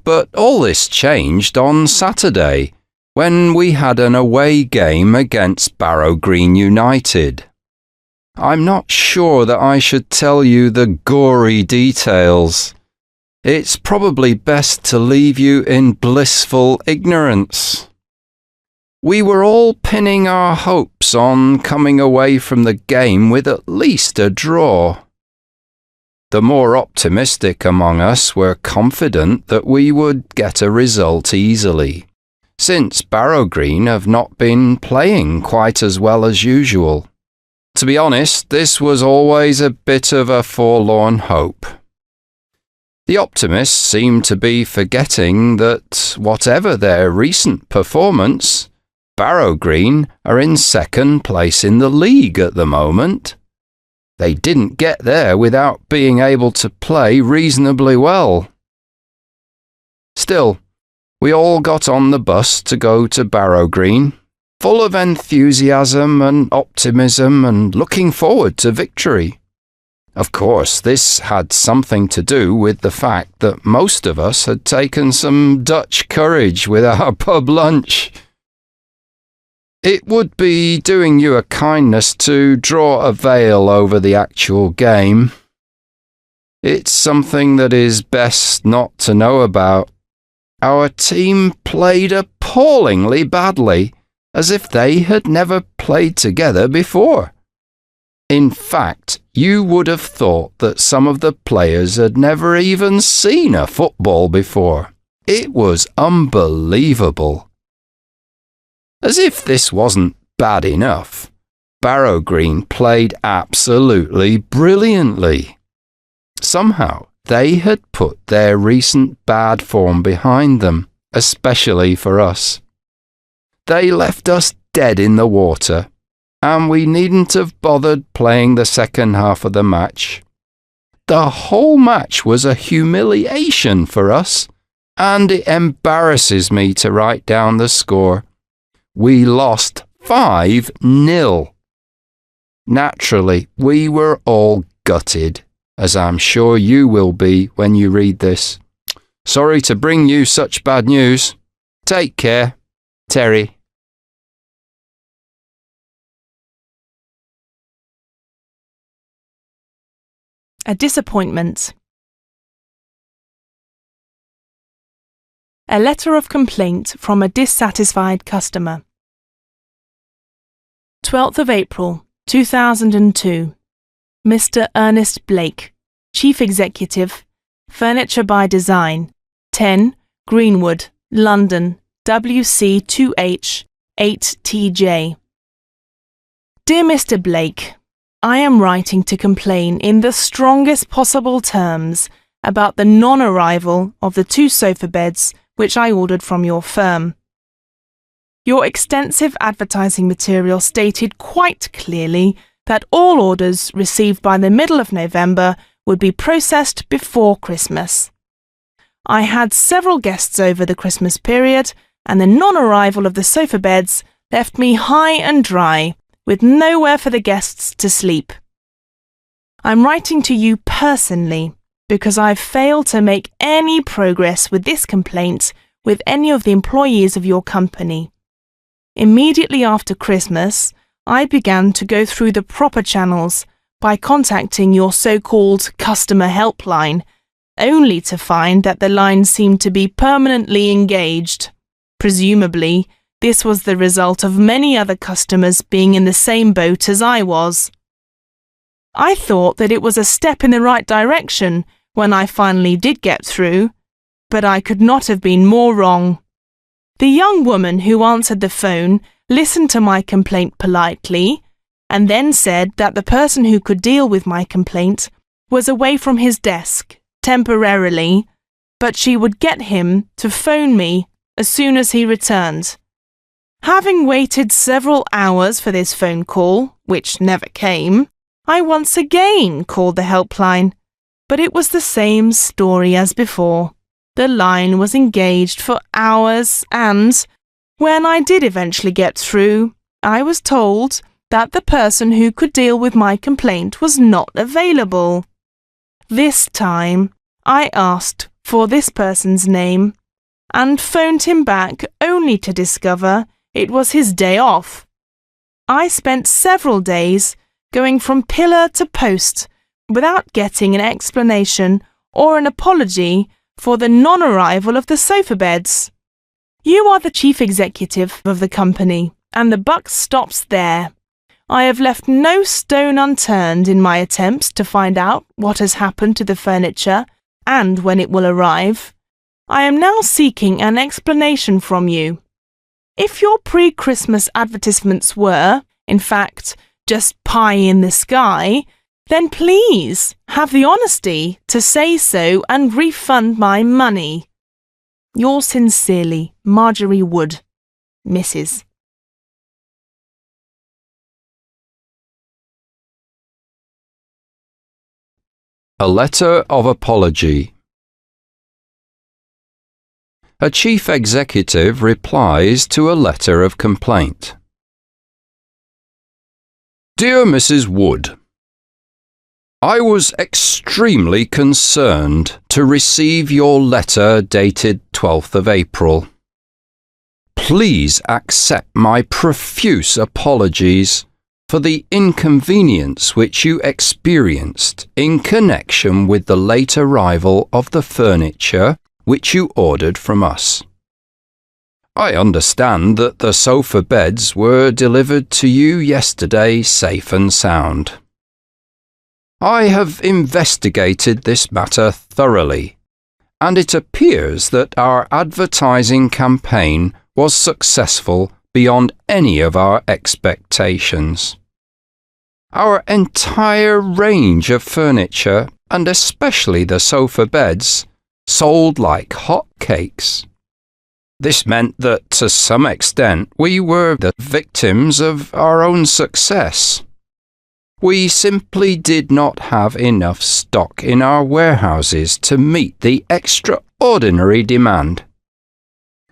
[SPEAKER 1] But all this changed on Saturday, when we had an away game against Barrow Green United. I'm not sure that I should tell you the gory details. It's probably best to leave you in blissful ignorance. We were all pinning our hopes on coming away from the game with at least a draw. The more optimistic among us were confident that we would get a result easily, since Barrow Green have not been playing quite as well as usual. To be honest, this was always a bit of a forlorn hope. The optimists seem to be forgetting that, whatever their recent performance, Barrow Green are in second place in the league at the moment. They didn't get there without being able to play reasonably well. Still, we all got on the bus to go to Barrow Green, full of enthusiasm and optimism and looking forward to victory. Of course, this had something to do with the fact that most of us had taken some Dutch courage with our pub lunch. It would be doing you a kindness to draw a veil over the actual game. It's something that is best not to know about. Our team played appallingly badly, as if they had never played together before. In fact, you would have thought that some of the players had never even seen a football before. It was unbelievable. As if this wasn't bad enough, Barrow Green played absolutely brilliantly. Somehow, they had put their recent bad form behind them, especially for us. They left us dead in the water, and we needn't have bothered playing the second half of the match. The whole match was a humiliation for us, and it embarrasses me to write down the score. We lost 5-0. Naturally, we were all gutted, as I'm sure you will be when you read this. Sorry to bring you such bad news. Take care, Terry.
[SPEAKER 2] A disappointment. A letter of complaint from a dissatisfied customer. 12th of April, 2002. Mr. Ernest Blake, Chief Executive, Furniture by Design, 10 Greenwood, London, WC2H 8TJ. Dear Mr. Blake, I am writing to complain in the strongest possible terms about the non-arrival of the 2 sofa beds which I ordered from your firm. Your extensive advertising material stated quite clearly that all orders received by the middle of November would be processed before Christmas. I had several guests over the Christmas period, and the non-arrival of the sofa beds left me high and dry, with nowhere for the guests to sleep. I'm writing to you personally because I've failed to make any progress with this complaint with any of the employees of your company. Immediately after Christmas, I began to go through the proper channels by contacting your so-called customer helpline, only to find that the line seemed to be permanently engaged. Presumably, this was the result of many other customers being in the same boat as I was. I thought that it was a step in the right direction when I finally did get through, but I could not have been more wrong. The young woman who answered the phone listened to my complaint politely, and then said that the person who could deal with my complaint was away from his desk, temporarily, but she would get him to phone me as soon as he returned. Having waited several hours for this phone call, which never came, I once again called the helpline, but it was the same story as before. The line was engaged for hours and, when I did eventually get through, I was told that the person who could deal with my complaint was not available. This time, I asked for this person's name and phoned him back only to discover it was his day off. I spent several days going from pillar to post without getting an explanation or an apology for the non-arrival of the sofa beds. You are the chief executive of the company, and the buck stops there. I have left no stone unturned in my attempts to find out what has happened to the furniture and when it will arrive. I am now seeking an explanation from you. If your pre-Christmas advertisements were, in fact, just pie in the sky, then please have the honesty to say so and refund my money. Yours sincerely, Marjorie Wood, Mrs.
[SPEAKER 1] A letter of apology. A chief executive replies to a letter of complaint. Dear Mrs. Wood, I was extremely concerned to receive your letter dated 12th of April. Please accept my profuse apologies for the inconvenience which you experienced in connection with the late arrival of the furniture which you ordered from us. I understand that the sofa beds were delivered to you yesterday safe and sound. I have investigated this matter thoroughly, and it appears that our advertising campaign was successful beyond any of our expectations. Our entire range of furniture, and especially the sofa beds, sold like hot cakes. This meant that, to some extent, we were the victims of our own success. We simply did not have enough stock in our warehouses to meet the extraordinary demand.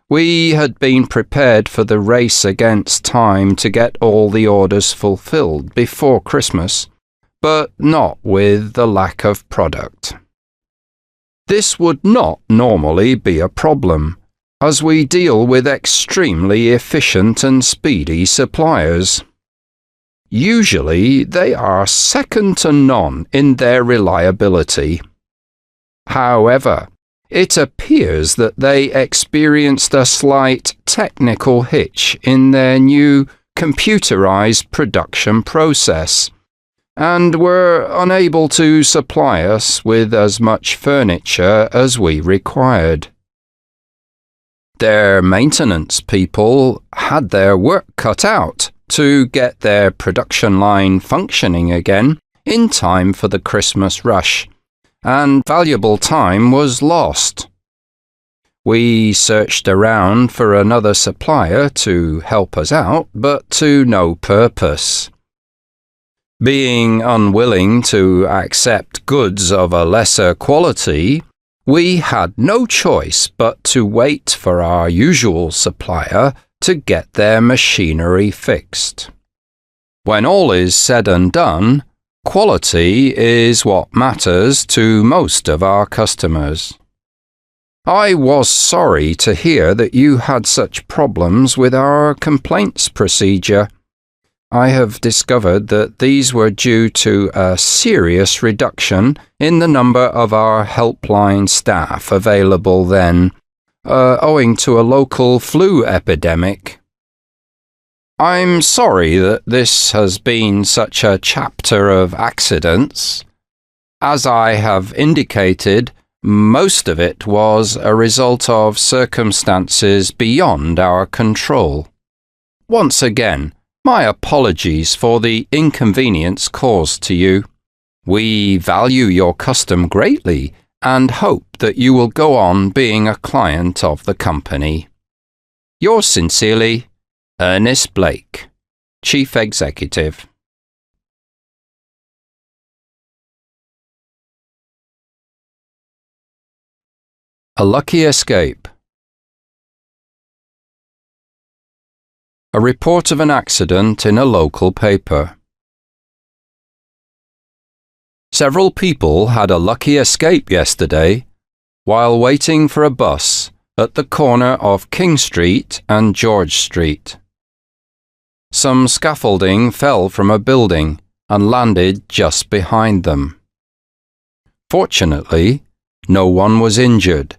[SPEAKER 1] We had been prepared for the race against time to get all the orders fulfilled before Christmas, but not with the lack of product. This would not normally be a problem, as we deal with extremely efficient and speedy suppliers. Usually, they are second to none in their reliability. However, it appears that they experienced a slight technical hitch in their new computerized production process and were unable to supply us with as much furniture as we required. Their maintenance people had their work cut out to get their production line functioning again in time for the Christmas rush, and valuable time was lost. We searched around for another supplier to help us out, but to no purpose. Being unwilling to accept goods of a lesser quality, we had no choice but to wait for our usual supplier to get their machinery fixed. When all is said and done, quality is what matters to most of our customers. I was sorry to hear that you had such problems with our complaints procedure. I have discovered that these were due to a serious reduction in the number of our helpline staff available then, owing to a local flu epidemic. I'm sorry that this has been such a chapter of accidents. As I have indicated, most of it was a result of circumstances beyond our control. Once again, my apologies for the inconvenience caused to you. We value your custom greatly and hope that you will go on being a client of the company. Yours sincerely, Ernest Blake, Chief Executive. A lucky escape. A report of an accident in a local paper. Several people had a lucky escape yesterday while waiting for a bus at the corner of King Street and George Street. Some scaffolding fell from a building and landed just behind them. Fortunately, no one was injured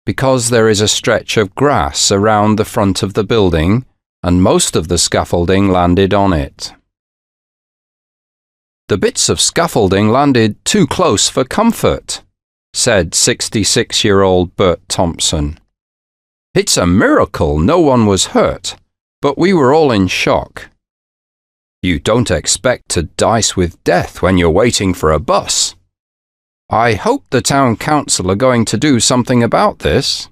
[SPEAKER 1] because there is a stretch of grass around the front of the building and most of the scaffolding landed on it. The bits of scaffolding landed too close for comfort, said 66-year-old Bert Thompson. It's a miracle no one was hurt, but we were all in shock. You don't expect to dice with death when you're waiting for a bus. I hope the town council are going to do something about this.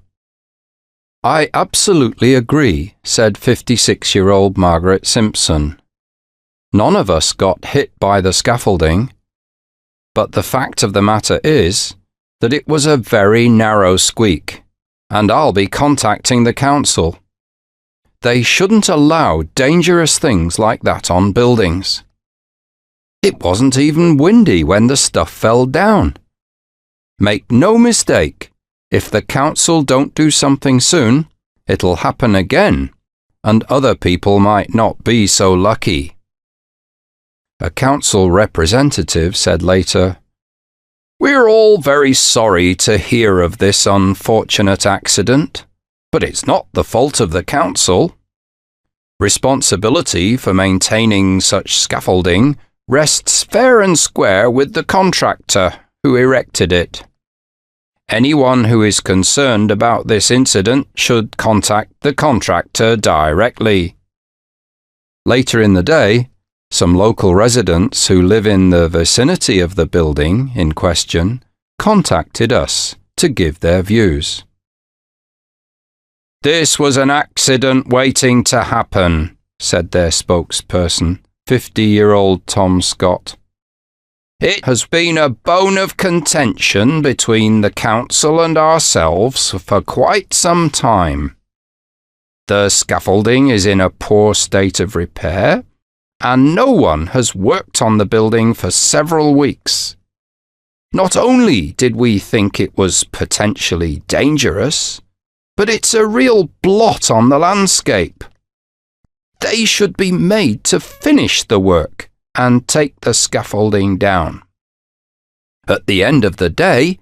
[SPEAKER 1] I absolutely agree, said 56-year-old Margaret Simpson. None of us got hit by the scaffolding, but the fact of the matter is that it was a very narrow squeak, and I'll be contacting the council. They shouldn't allow dangerous things like that on buildings. It wasn't even windy when the stuff fell down. Make no mistake, if the council don't do something soon, it'll happen again, and other people might not be so lucky. A council representative said later, "We're all very sorry to hear of this unfortunate accident, but it's not the fault of the council. Responsibility for maintaining such scaffolding rests fair and square with the contractor who erected it. Anyone who is concerned about this incident should contact the contractor directly." Later in the day, some local residents who live in the vicinity of the building in question contacted us to give their views. "This was an accident waiting to happen," said their spokesperson, 50-year-old Tom Scott. "It has been a bone of contention between the council and ourselves for quite some time. The scaffolding is in a poor state of repair, and no one has worked on the building for several weeks. Not only did we think it was potentially dangerous, but it's a real blot on the landscape. They should be made to finish the work and take the scaffolding down. At the end of the day,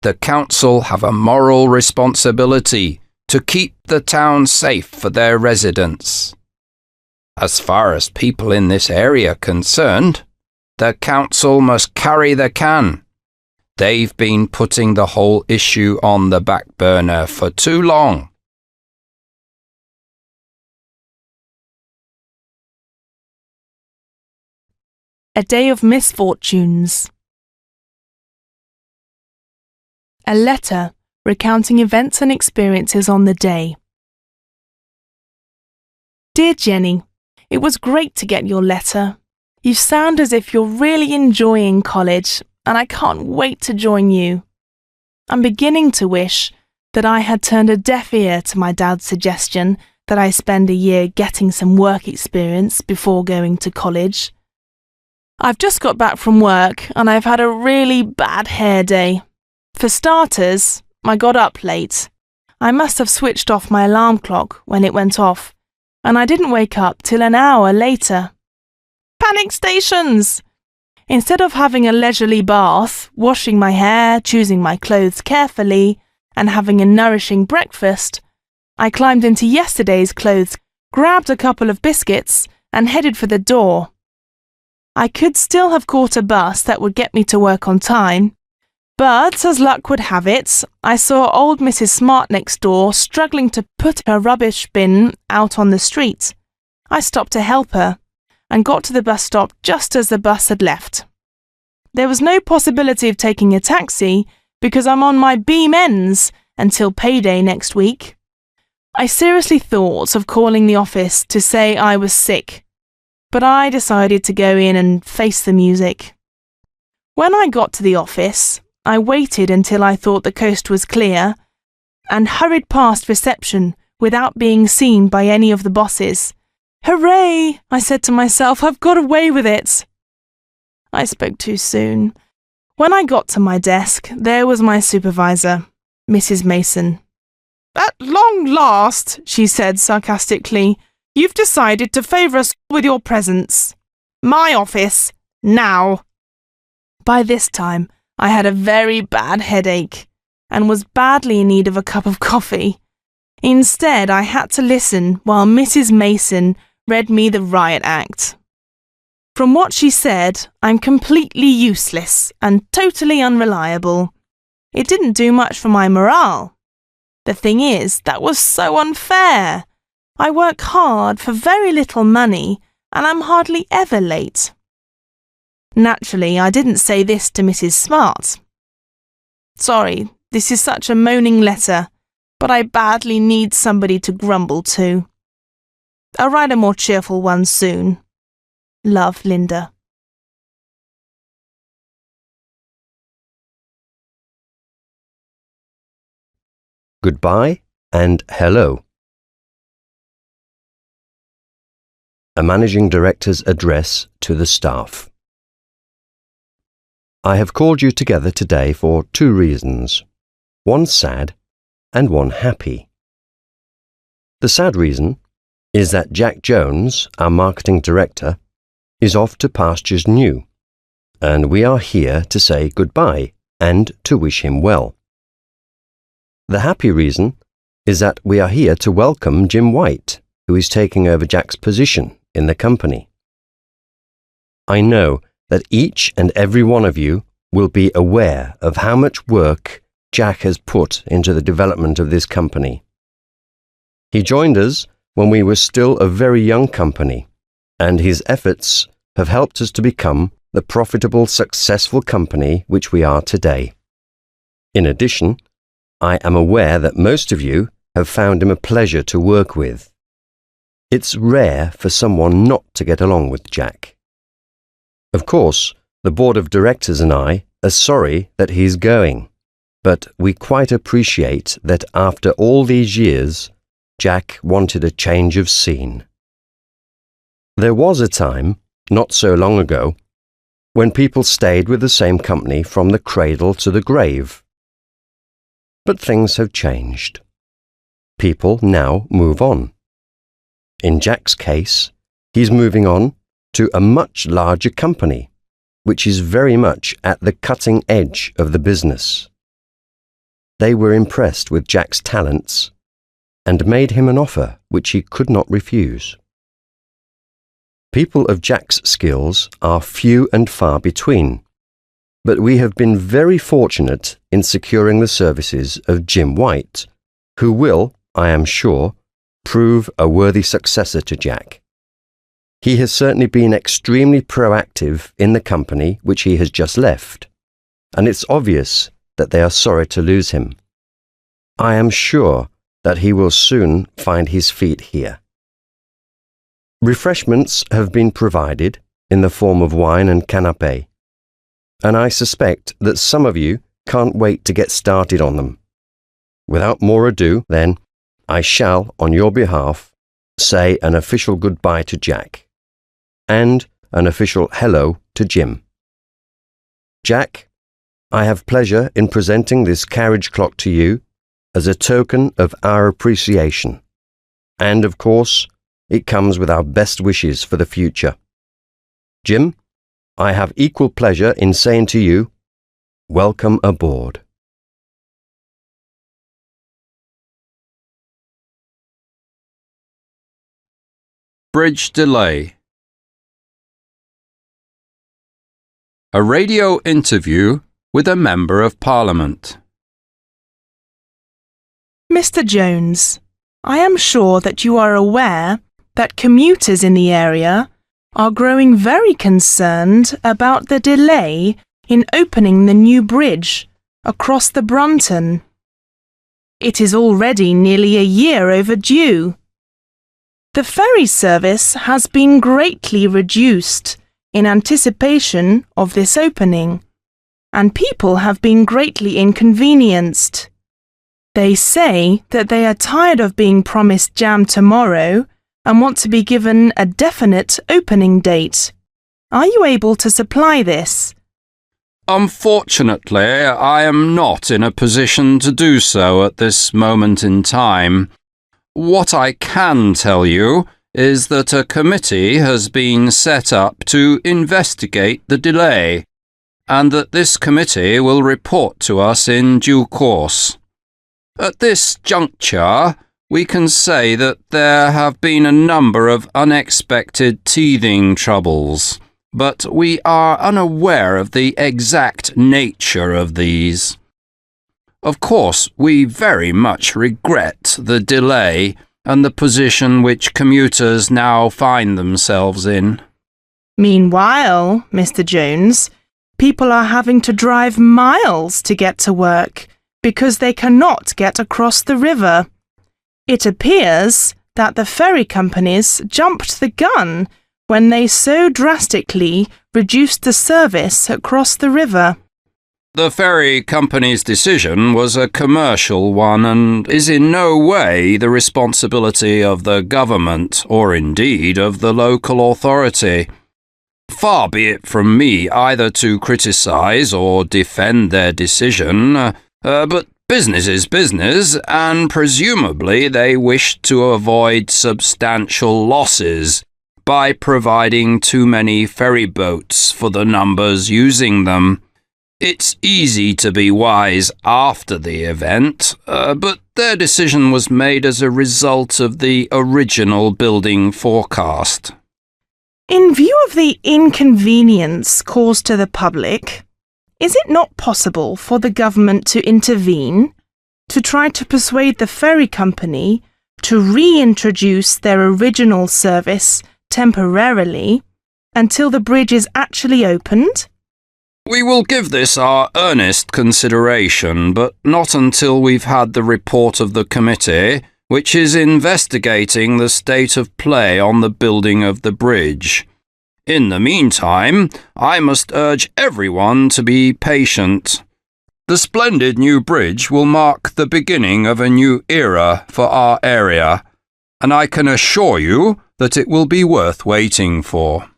[SPEAKER 1] the council have a moral responsibility to keep the town safe for their residents. As far as people in this area are concerned, the council must carry the can. They've been putting the whole issue on the back burner for too long."
[SPEAKER 2] A day of misfortunes. A letter recounting events and experiences on the day. Dear Jenny, it was great to get your letter. You sound as if you're really enjoying college, and I can't wait to join you. I'm beginning to wish that I had turned a deaf ear to my dad's suggestion that I spend a year getting some work experience before going to college. I've just got back from work and I've had a really bad hair day. For starters, I got up late. I must have switched off my alarm clock when it went off, and I didn't wake up till an hour later. Panic stations! Instead of having a leisurely bath, washing my hair, choosing my clothes carefully, and having a nourishing breakfast, I climbed into yesterday's clothes, grabbed a couple of biscuits, and headed for the door. I could still have caught a bus that would get me to work on time, but as luck would have it, I saw old Mrs. Smart next door struggling to put her rubbish bin out on the street. I stopped to help her, and got to the bus stop just as the bus had left. There was no possibility of taking a taxi because I'm on my beam ends until payday next week. I seriously thought of calling the office to say I was sick, but I decided to go in and face the music. When I got to the office, I waited until I thought the coast was clear and hurried past reception without being seen by any of the bosses, Hooray! I said to myself, I've got away with it. I spoke too soon. When I got to my desk, there was my supervisor, Mrs. Mason. At long last, she said sarcastically, you've decided to favour us with your presence. My office, now. By this time, I had a very bad headache and was badly in need of a cup of coffee. Instead, I had to listen while Mrs. Mason read me the riot act. From what she said, I'm completely useless and totally unreliable. It didn't do much for my morale. The thing is, that was so unfair. I work hard for very little money and I'm hardly ever late. Naturally, I didn't say this to Mrs. Smart. Sorry, this is such a moaning letter, but I badly need somebody to grumble to. I'll write a more cheerful one soon. Love, Linda.
[SPEAKER 3] Goodbye and hello. A Managing Director's address to the staff. I have called you together today for two reasons, one sad and one happy. The sad reason is that Jack Jones, our marketing director, is off to pastures new, and we are here to say goodbye and to wish him well. The happy reason is that we are here to welcome Jim White, who is taking over Jack's position in the company. I know that each and every one of you will be aware of how much work Jack has put into the development of this company. He joined us when we were still a very young company, and his efforts have helped us to become the profitable, successful company which we are today. In addition, I am aware that most of you have found him a pleasure to work with. It's rare for someone not to get along with Jack. Of course, the board of directors and I are sorry that he's going, but we quite appreciate that after all these years, Jack wanted a change of scene. There was a time, not so long ago, when people stayed with the same company from the cradle to the grave. But things have changed. People now move on. In Jack's case, he's moving on to a much larger company, which is very much at the cutting edge of the business. They were impressed with Jack's talents and made him an offer which he could not refuse. People of Jack's skills are few and far between, but we have been very fortunate in securing the services of Jim White, who will, I am sure, prove a worthy successor to Jack. He has certainly been extremely proactive in the company which he has just left, and it's obvious that they are sorry to lose him. I am sure that he will soon find his feet here. Refreshments have been provided in the form of wine and canapé, and I suspect that some of you can't wait to get started on them. Without more ado, then, I shall, on your behalf, say an official goodbye to Jack, and an official hello to Jim. Jack, I have pleasure in presenting this carriage clock to you as a token of our appreciation, and of course, it comes with our best wishes for the future. Jim, I have equal pleasure in saying to you, welcome aboard.
[SPEAKER 1] Bridge delay. A radio interview with a Member of Parliament.
[SPEAKER 2] Mr. Jones, I am sure that you are aware that commuters in the area are growing very concerned about the delay in opening the new bridge across the Brunton. It is already nearly a year overdue. The ferry service has been greatly reduced in anticipation of this opening, and people have been greatly inconvenienced. They say that they are tired of being promised jam tomorrow and want to be given a definite opening date. Are you able to supply this?
[SPEAKER 1] Unfortunately, I am not in a position to do so at this moment in time. What I can tell you is that a committee has been set up to investigate the delay, and that this committee will report to us in due course. At this juncture, we can say that there have been a number of unexpected teething troubles, but we are unaware of the exact nature of these. Of course, we very much regret the delay and the position which commuters now find themselves in.
[SPEAKER 2] Meanwhile, Mr. Jones, people are having to drive miles to get to work because they cannot get across the river. It appears that the ferry companies jumped the gun when they so drastically reduced the service across the river.
[SPEAKER 1] The ferry company's decision was a commercial one and is in no way the responsibility of the government or indeed of the local authority. Far be it from me either to criticise or defend their decision, but business is business, and presumably they wished to avoid substantial losses by providing too many ferry boats for the numbers using them. It's easy to be wise after the event, but their decision was made as a result of the original building forecast.
[SPEAKER 2] In view of the inconvenience caused to the public, is it not possible for the government to intervene to try to persuade the ferry company to reintroduce their original service temporarily until the bridge is actually opened?
[SPEAKER 1] We will give this our earnest consideration, but not until we've had the report of the committee, which is investigating the state of play on the building of the bridge. In the meantime, I must urge everyone to be patient. The splendid new bridge will mark the beginning of a new era for our area, and I can assure you that it will be worth waiting for.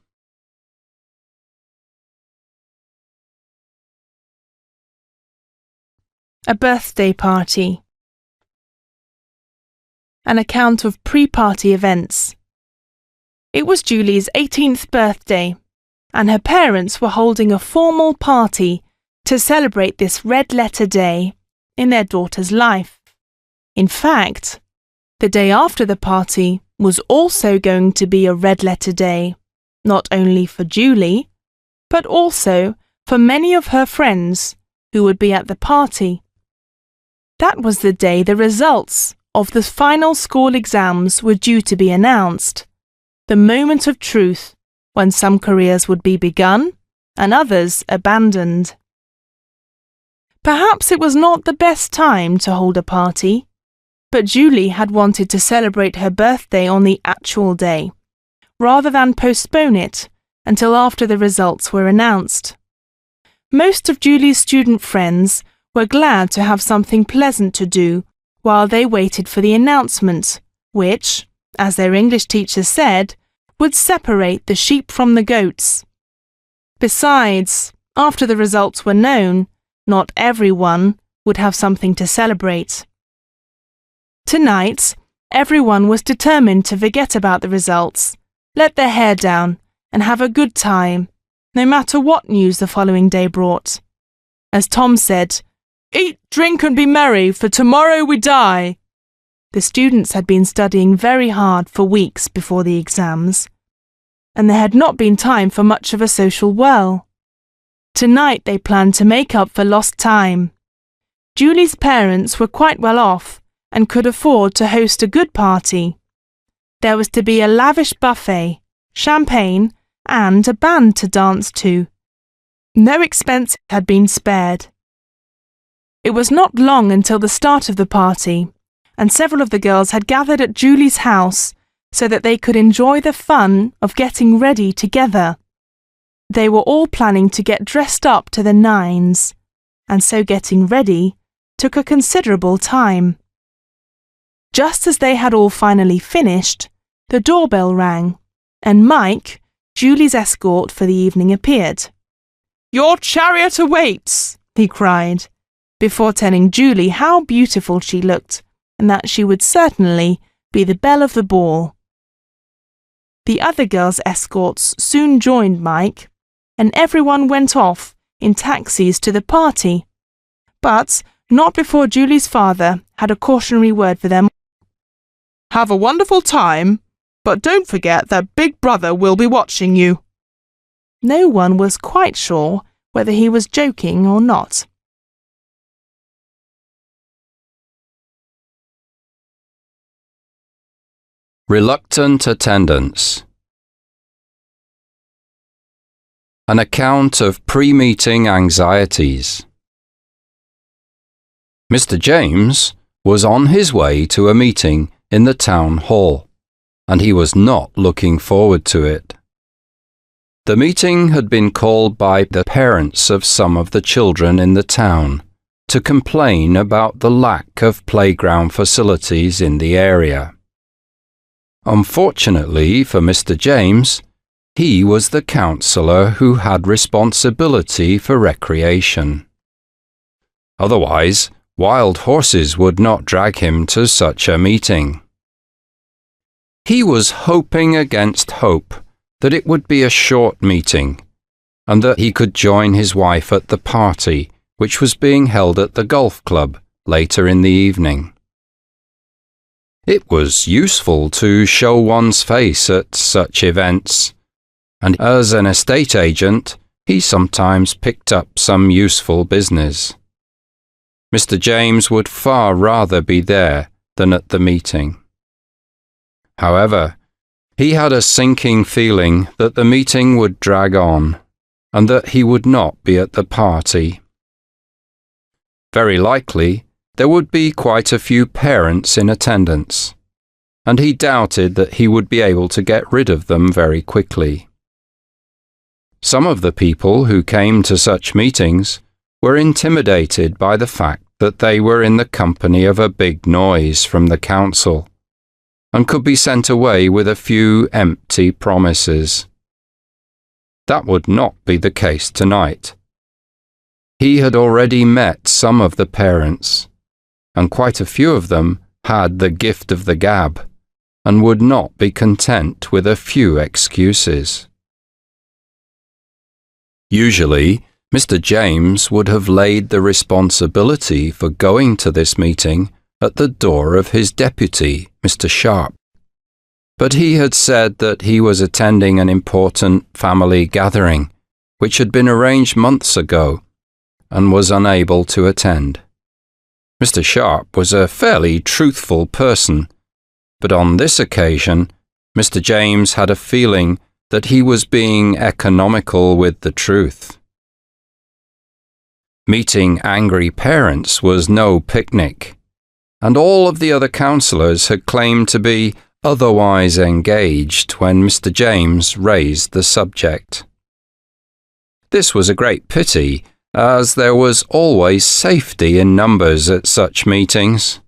[SPEAKER 2] A birthday party. An account of pre-party events. It was Julie's 18th birthday, and her parents were holding a formal party to celebrate this red-letter day in their daughter's life. In fact, the day after the party was also going to be a red-letter day, not only for Julie, but also for many of her friends who would be at the party. That was the day the results of the final school exams were due to be announced, the moment of truth when some careers would be begun and others abandoned. Perhaps it was not the best time to hold a party, but Julie had wanted to celebrate her birthday on the actual day, rather than postpone it until after the results were announced. Most of Julie's student friends were glad to have something pleasant to do while they waited for the announcement, which, as their English teacher said, would separate the sheep from the goats. Besides, after the results were known, not everyone would have something to celebrate. Tonight, everyone was determined to forget about the results, let their hair down, and have a good time, no matter what news the following day brought. As Tom said, "Eat, drink and be merry, for tomorrow we die." The students had been studying very hard for weeks before the exams, and there had not been time for much of a social whirl. Tonight they planned to make up for lost time. Julie's parents were quite well off and could afford to host a good party. There was to be a lavish buffet, champagne, and a band to dance to. No expense had been spared. It was not long until the start of the party, and several of the girls had gathered at Julie's house so that they could enjoy the fun of getting ready together. They were all planning to get dressed up to the nines, and so getting ready took a considerable time. Just as they had all finally finished, the doorbell rang, and Mike, Julie's escort for the evening, appeared. "Your chariot awaits!" he cried, before telling Julie how beautiful she looked and that she would certainly be the belle of the ball. The other girls' escorts soon joined Mike, and everyone went off in taxis to the party, but not before Julie's father had a cautionary word for them. "Have a wonderful time, but don't forget that Big Brother will be watching you." No one was quite sure whether he was joking or not.
[SPEAKER 1] Reluctant attendance. An account of pre-meeting anxieties. Mr. James was on his way to a meeting in the town hall, and he was not looking forward to it. The meeting had been called by the parents of some of the children in the town to complain about the lack of playground facilities in the area. Unfortunately for Mr. James, he was the counsellor who had responsibility for recreation. Otherwise, wild horses would not drag him to such a meeting. He was hoping against hope that it would be a short meeting, and that he could join his wife at the party, which was being held at the golf club later in the evening. It was useful to show one's face at such events, and as an estate agent, he sometimes picked up some useful business. Mr. James would far rather be there than at the meeting. However, he had a sinking feeling that the meeting would drag on, and that he would not be at the party. Very likely, there would be quite a few parents in attendance, and he doubted that he would be able to get rid of them very quickly. Some of the people who came to such meetings were intimidated by the fact that they were in the company of a big noise from the council, and could be sent away with a few empty promises. That would not be the case tonight. He had already met some of the parents, and quite a few of them had the gift of the gab, and would not be content with a few excuses. Usually, Mr. James would have laid the responsibility for going to this meeting at the door of his deputy, Mr. Sharp. But he had said that he was attending an important family gathering, which had been arranged months ago, and was unable to attend. Mr. Sharp was a fairly truthful person, but on this occasion, Mr. James had a feeling that he was being economical with the truth. Meeting angry parents was no picnic, and all of the other councillors had claimed to be otherwise engaged when Mr. James raised the subject. This was a great pity, as there was always safety in numbers at such meetings.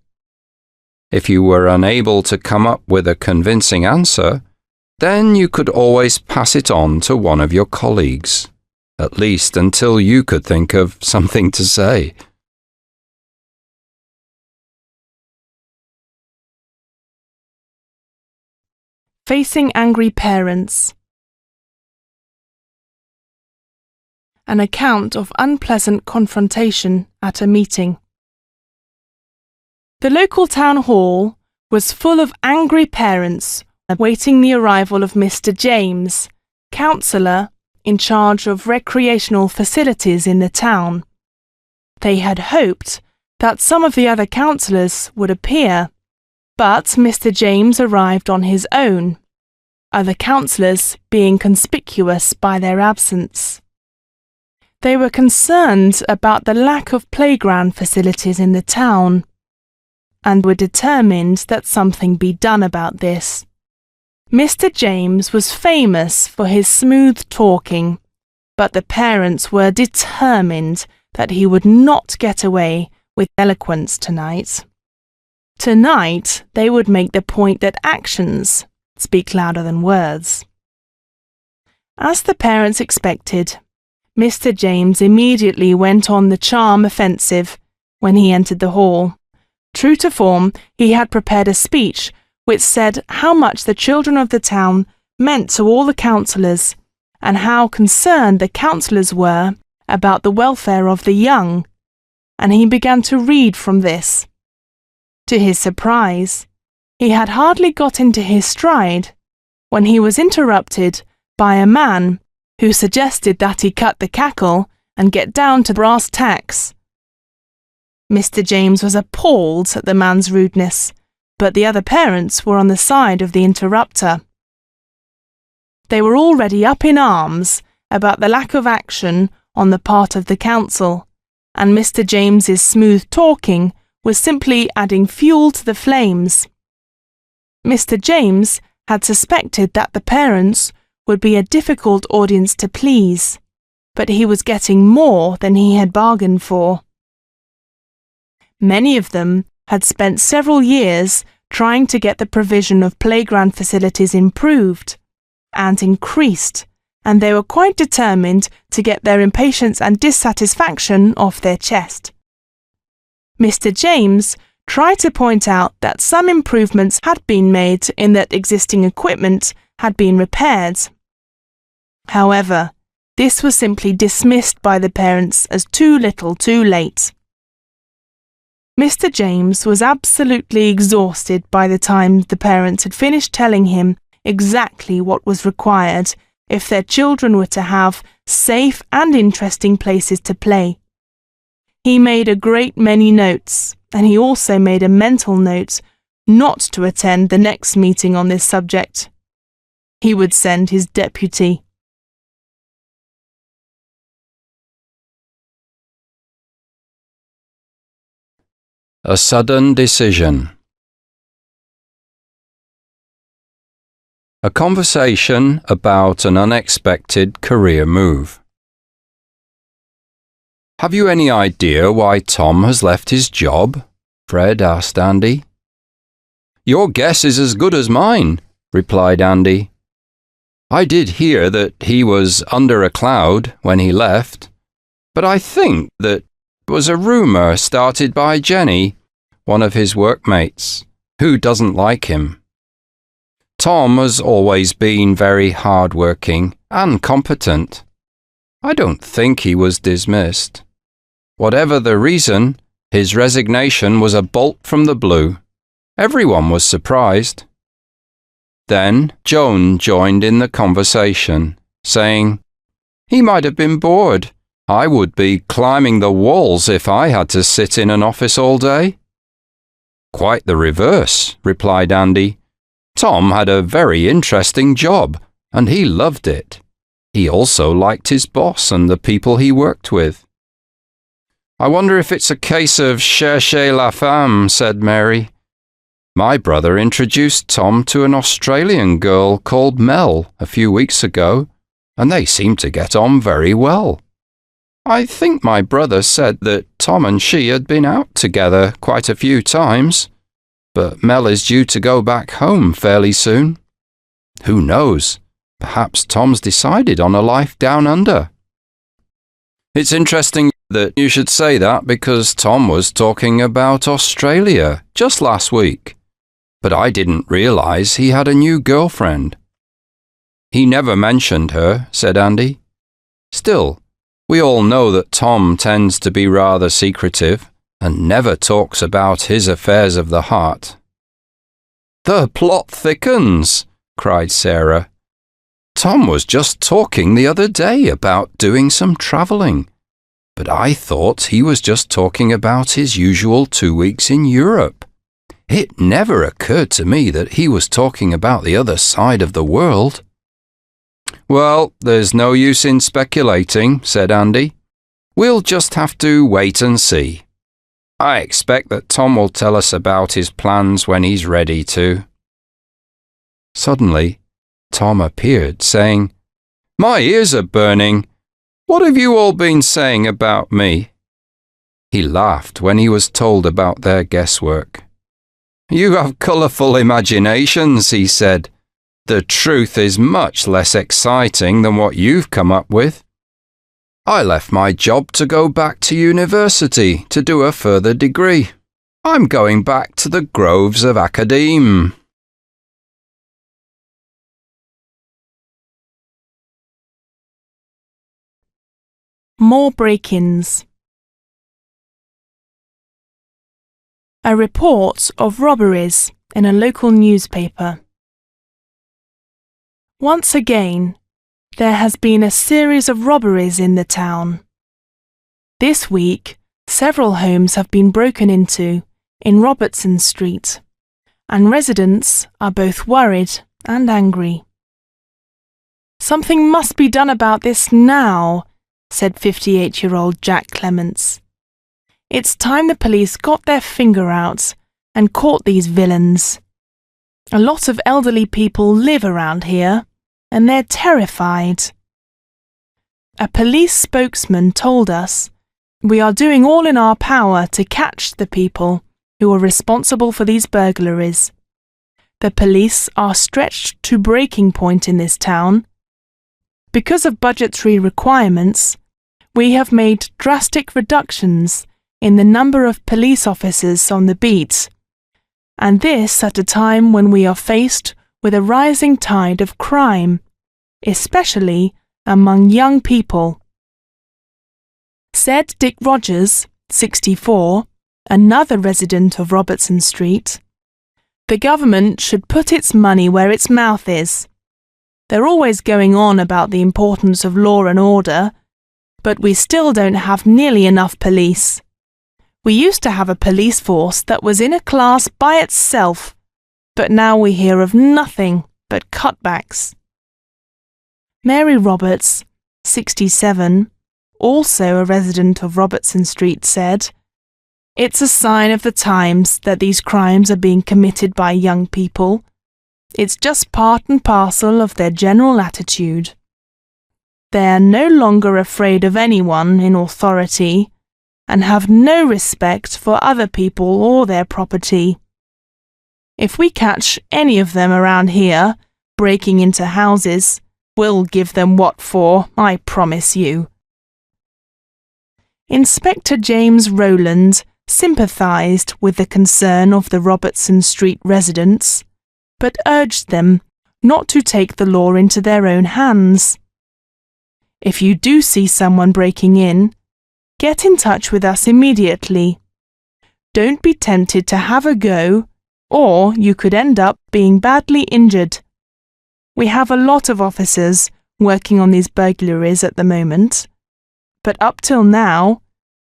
[SPEAKER 1] If you were unable to come up with a convincing answer, then you could always pass it on to one of your colleagues, at least until you could think of something to say.
[SPEAKER 2] Facing angry parents. An account of unpleasant confrontation at a meeting. The local town hall was full of angry parents awaiting the arrival of Mr. James, councillor in charge of recreational facilities in the town. They had hoped that some of the other councillors would appear, but Mr. James arrived on his own, other councillors being conspicuous by their absence. They were concerned about the lack of playground facilities in the town, and were determined that something be done about this. Mr. James was famous for his smooth talking, but the parents were determined that he would not get away with eloquence tonight. Tonight, they would make the point that actions, speak louder than words. As the parents expected, Mr. James immediately went on the charm offensive when he entered the hall. True to form, he had prepared a speech which said how much the children of the town meant to all the councillors, and how concerned the councillors were about the welfare of the young, and he began to read from this. To his surprise, he had hardly got into his stride when he was interrupted by a man who suggested that he cut the cackle and get down to brass tacks. Mr. James was appalled at the man's rudeness, but the other parents were on the side of the interrupter. They were already up in arms about the lack of action on the part of the council, and Mr. James's smooth talking was simply adding fuel to the flames. Mr. James had suspected that the parents would be a difficult audience to please, but he was getting more than he had bargained for. Many of them had spent several years trying to get the provision of playground facilities improved and increased, and they were quite determined to get their impatience and dissatisfaction off their chest. Mr. James tried to point out that some improvements had been made in that existing equipment had been repaired. However, this was simply dismissed by the parents as too little too late. Mr. James was absolutely exhausted by the time the parents had finished telling him exactly what was required if their children were to have safe and interesting places to play. He made a great many notes, and he also made a mental note not to attend the next meeting on this subject. He would send his deputy.
[SPEAKER 1] A sudden decision. A conversation about an unexpected career move. Have you any idea why Tom has left his job? Fred asked Andy. Your guess is as good as mine, replied Andy. I did hear that he was under a cloud when he left, but I think that was a rumour started by Jenny, one of his workmates, who doesn't like him. Tom has always been very hard-working and competent. I don't think he was dismissed. Whatever the reason, his resignation was a bolt from the blue. Everyone was surprised. Then Joan joined in the conversation, saying, "He might have been bored. I would be climbing the walls if I had to sit in an office all day." "Quite the reverse," replied Andy. "Tom had a very interesting job, and he loved it. He also liked his boss and the people he worked with." "I wonder if it's a case of chercher la femme," said Mary. "My brother introduced Tom to an Australian girl called Mel a few weeks ago, and they seemed to get on very well. I think my brother said that Tom and she had been out together quite a few times, but Mel is due to go back home fairly soon. Who knows? Perhaps Tom's decided on a life down under." "It's interesting that you should say that because Tom was talking about Australia just last week, but I didn't realise he had a new girlfriend." "He never mentioned her," said Andy. "Still, we all know that Tom tends to be rather secretive and never talks about his affairs of the heart." "The plot thickens," cried Sarah. "Tom was just talking the other day about doing some travelling, but I thought he was just talking about his usual 2 weeks in Europe. It never occurred to me that he was talking about the other side of the world." "Well, there's no use in speculating," said Andy. "We'll just have to wait and see. I expect that Tom will tell us about his plans when he's ready to." Suddenly, Tom appeared, saying, "My ears are burning. What have you all been saying about me?" He laughed when he was told about their guesswork. "You have colourful imaginations," he said. The truth is much less exciting than what you've come up with. I left my job to go back to university to do a further degree. I'm going back to the groves of academe.
[SPEAKER 2] More break-ins. A report of robberies in a local newspaper. Once again, there has been a series of robberies in the town. This week, several homes have been broken into in Robertson Street, and residents are both worried and angry. Something must be done about this now, said 58-year-old Jack Clements. It's time the police got their finger out and caught these villains. A lot of elderly people live around here, and they're terrified. A police spokesman told us, "We are doing all in our power to catch the people who are responsible for these burglaries. The police are stretched to breaking point in this town. Because of budgetary requirements, we have made drastic reductions in the number of police officers on the beat, and this at a time when we are faced with a rising tide of crime, especially among young people," said Dick Rogers, 64, another resident of Robertson Street. "The government should put its money where its mouth is. They're always going on about the importance of law and order, but we still don't have nearly enough police. We used to have a police force that was in a class by itself, but now we hear of nothing but cutbacks." Mary Roberts, 67, also a resident of Robertson Street, said, "It's a sign of the times that these crimes are being committed by young people. It's just part and parcel of their general attitude. They're no longer afraid of anyone in authority and have no respect for other people or their property. If we catch any of them around here breaking into houses, we'll give them what for, I promise you." Inspector James Rowland sympathised with the concern of the Robertson Street residents, but urged them not to take the law into their own hands. "If you do see someone breaking in, get in touch with us immediately. Don't be tempted to have a go, or you could end up being badly injured. We have a lot of officers working on these burglaries at the moment, but up till now,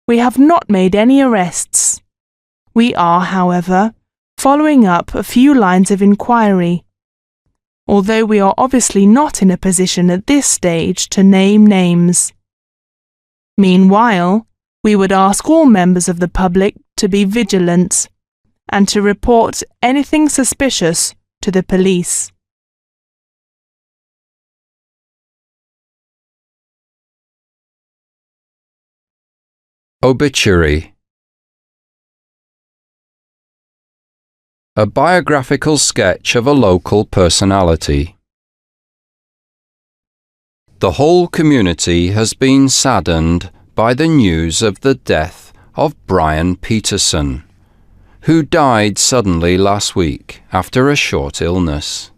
[SPEAKER 2] we have not made any arrests. We are, however, following up a few lines of inquiry, although we are obviously not in a position at this stage to name names. Meanwhile, we would ask all members of the public to be vigilant and to report anything suspicious to the police."
[SPEAKER 1] Obituary. A biographical sketch of a local personality. The whole community has been saddened by the news of the death of Brian Peterson, who died suddenly last week after a short illness.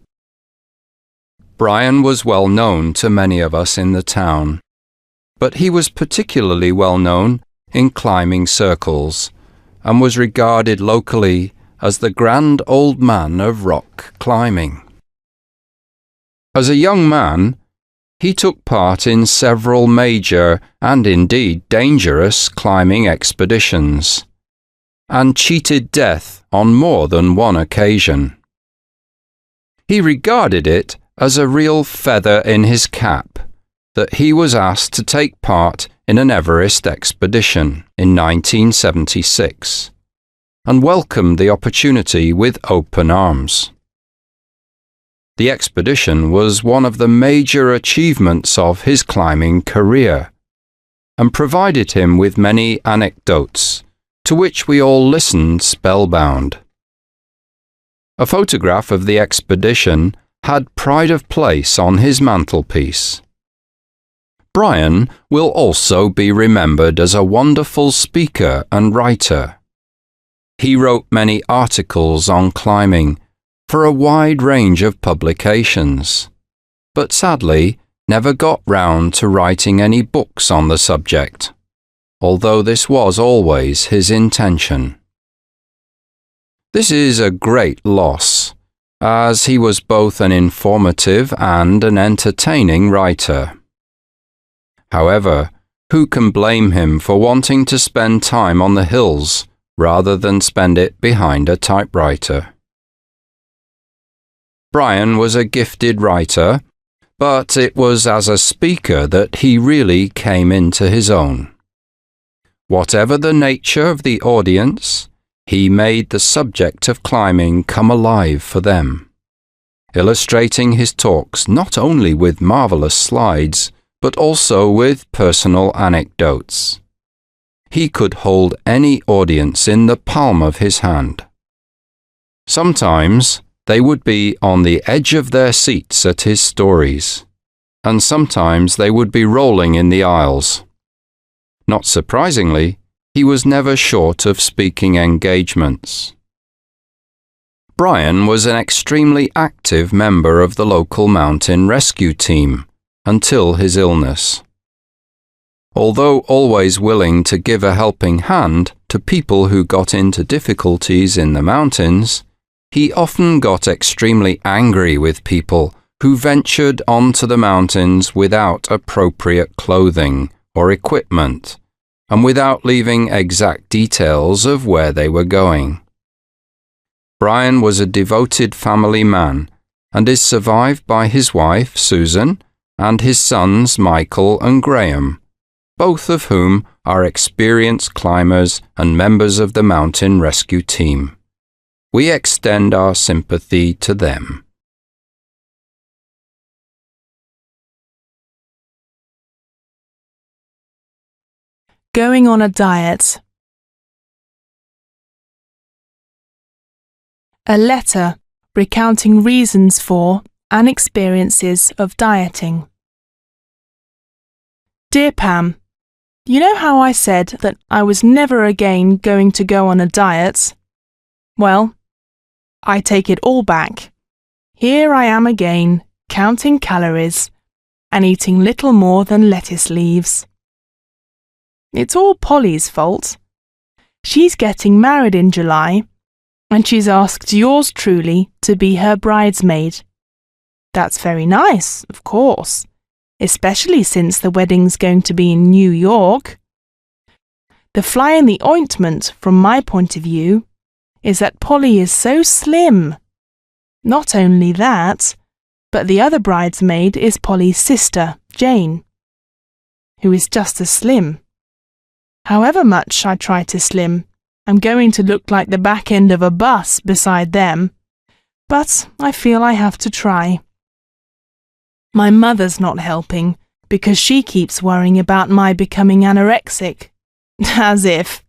[SPEAKER 1] Brian was well known to many of us in the town, but he was particularly well known in climbing circles and was regarded locally as the grand old man of rock climbing. As a young man, he took part in several major and indeed dangerous climbing expeditions, and cheated death on more than one occasion. He regarded it as a real feather in his cap that he was asked to take part in an Everest expedition in 1976, and welcomed the opportunity with open arms. The expedition was one of the major achievements of his climbing career, and provided him with many anecdotes, to which we all listened spellbound. A photograph of the expedition had pride of place on his mantelpiece. Brian will also be remembered as a wonderful speaker and writer. He wrote many articles on climbing for a wide range of publications, but sadly never got round to writing any books on the subject, although this was always his intention. This is a great loss, as he was both an informative and an entertaining writer. However, who can blame him for wanting to spend time on the hills rather than spend it behind a typewriter? Brian was a gifted writer, but it was as a speaker that he really came into his own. Whatever the nature of the audience, he made the subject of climbing come alive for them, illustrating his talks not only with marvelous slides, but also with personal anecdotes. He could hold any audience in the palm of his hand. Sometimes they would be on the edge of their seats at his stories, and sometimes they would be rolling in the aisles. Not surprisingly, he was never short of speaking engagements. Brian was an extremely active member of the local mountain rescue team until his illness. Although always willing to give a helping hand to people who got into difficulties in the mountains, he often got extremely angry with people who ventured onto the mountains without appropriate clothing or equipment, and without leaving exact details of where they were going. Brian was a devoted family man and is survived by his wife, Susan, and his sons, Michael and Graham, both of whom are experienced climbers and members of the mountain rescue team. We extend our sympathy to them.
[SPEAKER 2] Going on a diet. A letter recounting reasons for and experiences of dieting. Dear Pam, you know how I said that I was never again going to go on a diet? Well, I take it all back. Here I am again, counting calories and eating little more than lettuce leaves. It's all Polly's fault. She's getting married in July, and she's asked yours truly to be her bridesmaid. That's very nice, of course, especially since the wedding's going to be in New York. The fly in the ointment, from my point of view, is that Polly is so slim. Not only that, but the other bridesmaid is Polly's sister, Jane, who is just as slim. However much I try to slim, I'm going to look like the back end of a bus beside them, but I feel I have to try. My mother's not helping because she keeps worrying about my becoming anorexic, as if,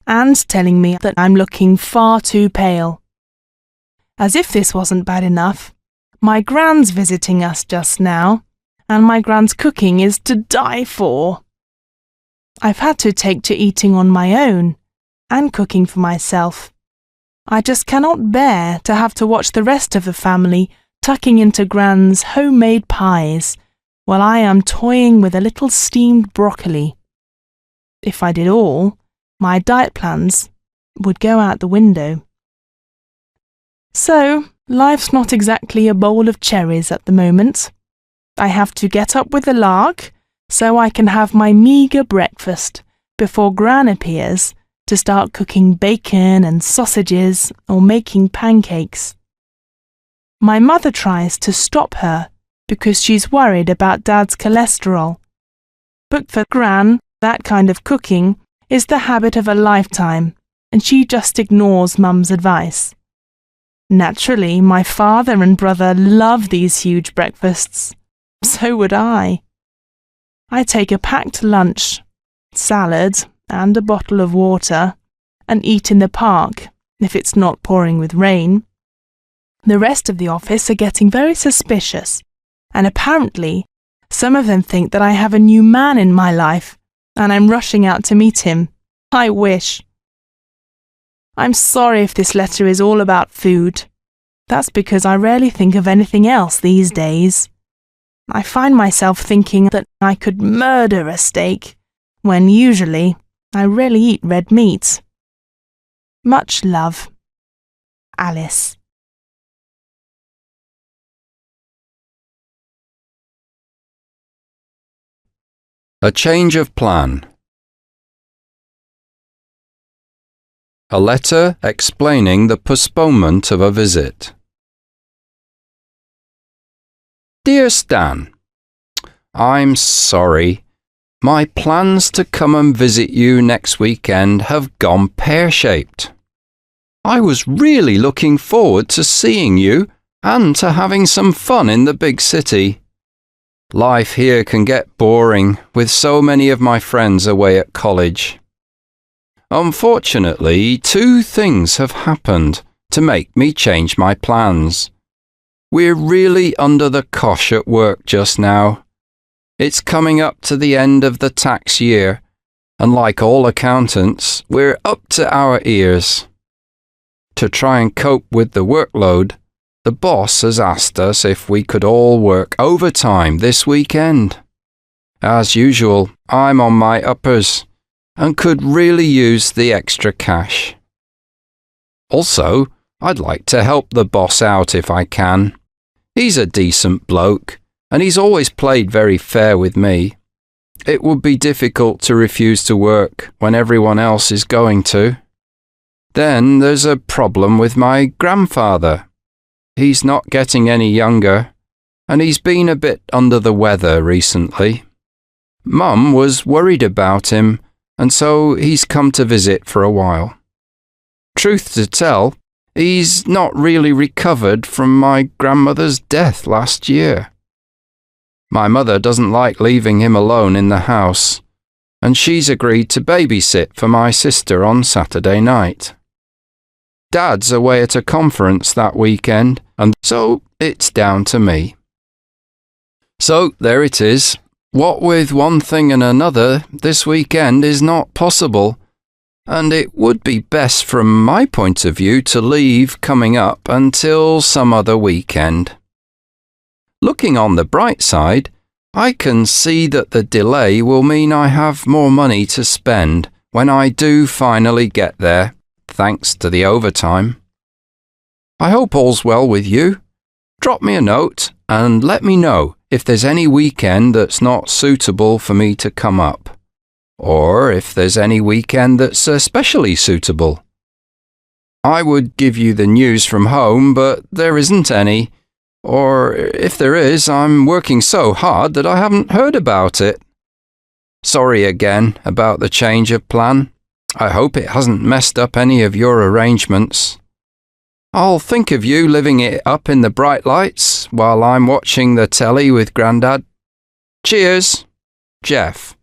[SPEAKER 2] and telling me that I'm looking far too pale. As if this wasn't bad enough, my Gran's visiting us just now, and my Gran's cooking is to die for. I've had to take to eating on my own and cooking for myself. I just cannot bear to have to watch the rest of the family tucking into Gran's homemade pies while I am toying with a little steamed broccoli. If I did all, my diet plans would go out the window. So, life's not exactly a bowl of cherries at the moment. I have to get up with the lark so I can have my meagre breakfast before Gran appears to start cooking bacon and sausages or making pancakes. My mother tries to stop her because she's worried about Dad's cholesterol. But for Gran, that kind of cooking is the habit of a lifetime, and she just ignores Mum's advice. Naturally, my father and brother love these huge breakfasts. So would I. I take a packed lunch, salad, and a bottle of water, and eat in the park if it's not pouring with rain. The rest of the office are getting very suspicious, and apparently some of them think that I have a new man in my life, and I'm rushing out to meet him. I wish. I'm sorry if this letter is all about food. That's because I rarely think of anything else these days. I find myself thinking that I could murder a steak, when usually I rarely eat red meat. Much love, Alice.
[SPEAKER 1] A change of plan. A letter explaining the postponement of a visit. Dear Stan, I'm sorry. My plans to come and visit you next weekend have gone pear-shaped. I was really looking forward to seeing you and to having some fun in the big city. Life here can get boring with so many of my friends away at college. Unfortunately, 2 things have happened to make me change my plans. We're really under the cosh at work just now. It's coming up to the end of the tax year, and like all accountants, we're up to our ears. To try and cope with the workload, the boss has asked us if we could all work overtime this weekend. As usual, I'm on my uppers and could really use the extra cash. Also, I'd like to help the boss out if I can. He's a decent bloke, and he's always played very fair with me. It would be difficult to refuse to work when everyone else is going to. Then there's a problem with my grandfather. He's not getting any younger, and he's been a bit under the weather recently. Mum was worried about him, and so he's come to visit for a while. Truth to tell, he's not really recovered from my grandmother's death last year. My mother doesn't like leaving him alone in the house, and she's agreed to babysit for my sister on Saturday night. Dad's away at a conference that weekend, and so it's down to me. So there it is. What with one thing and another, this weekend is not possible, and it would be best from my point of view to leave coming up until some other weekend. Looking on the bright side, I can see that the delay will mean I have more money to spend when I do finally get there, thanks to the overtime. I hope all's well with you. Drop me a note and let me know if there's any weekend that's not suitable for me to come up, or if there's any weekend that's especially suitable. I would give you the news from home, but there isn't any, or if there is, I'm working so hard that I haven't heard about it. Sorry again about the change of plan. I hope it hasn't messed up any of your arrangements. I'll think of you living it up in the bright lights while I'm watching the telly with Grandad. Cheers, Jeff.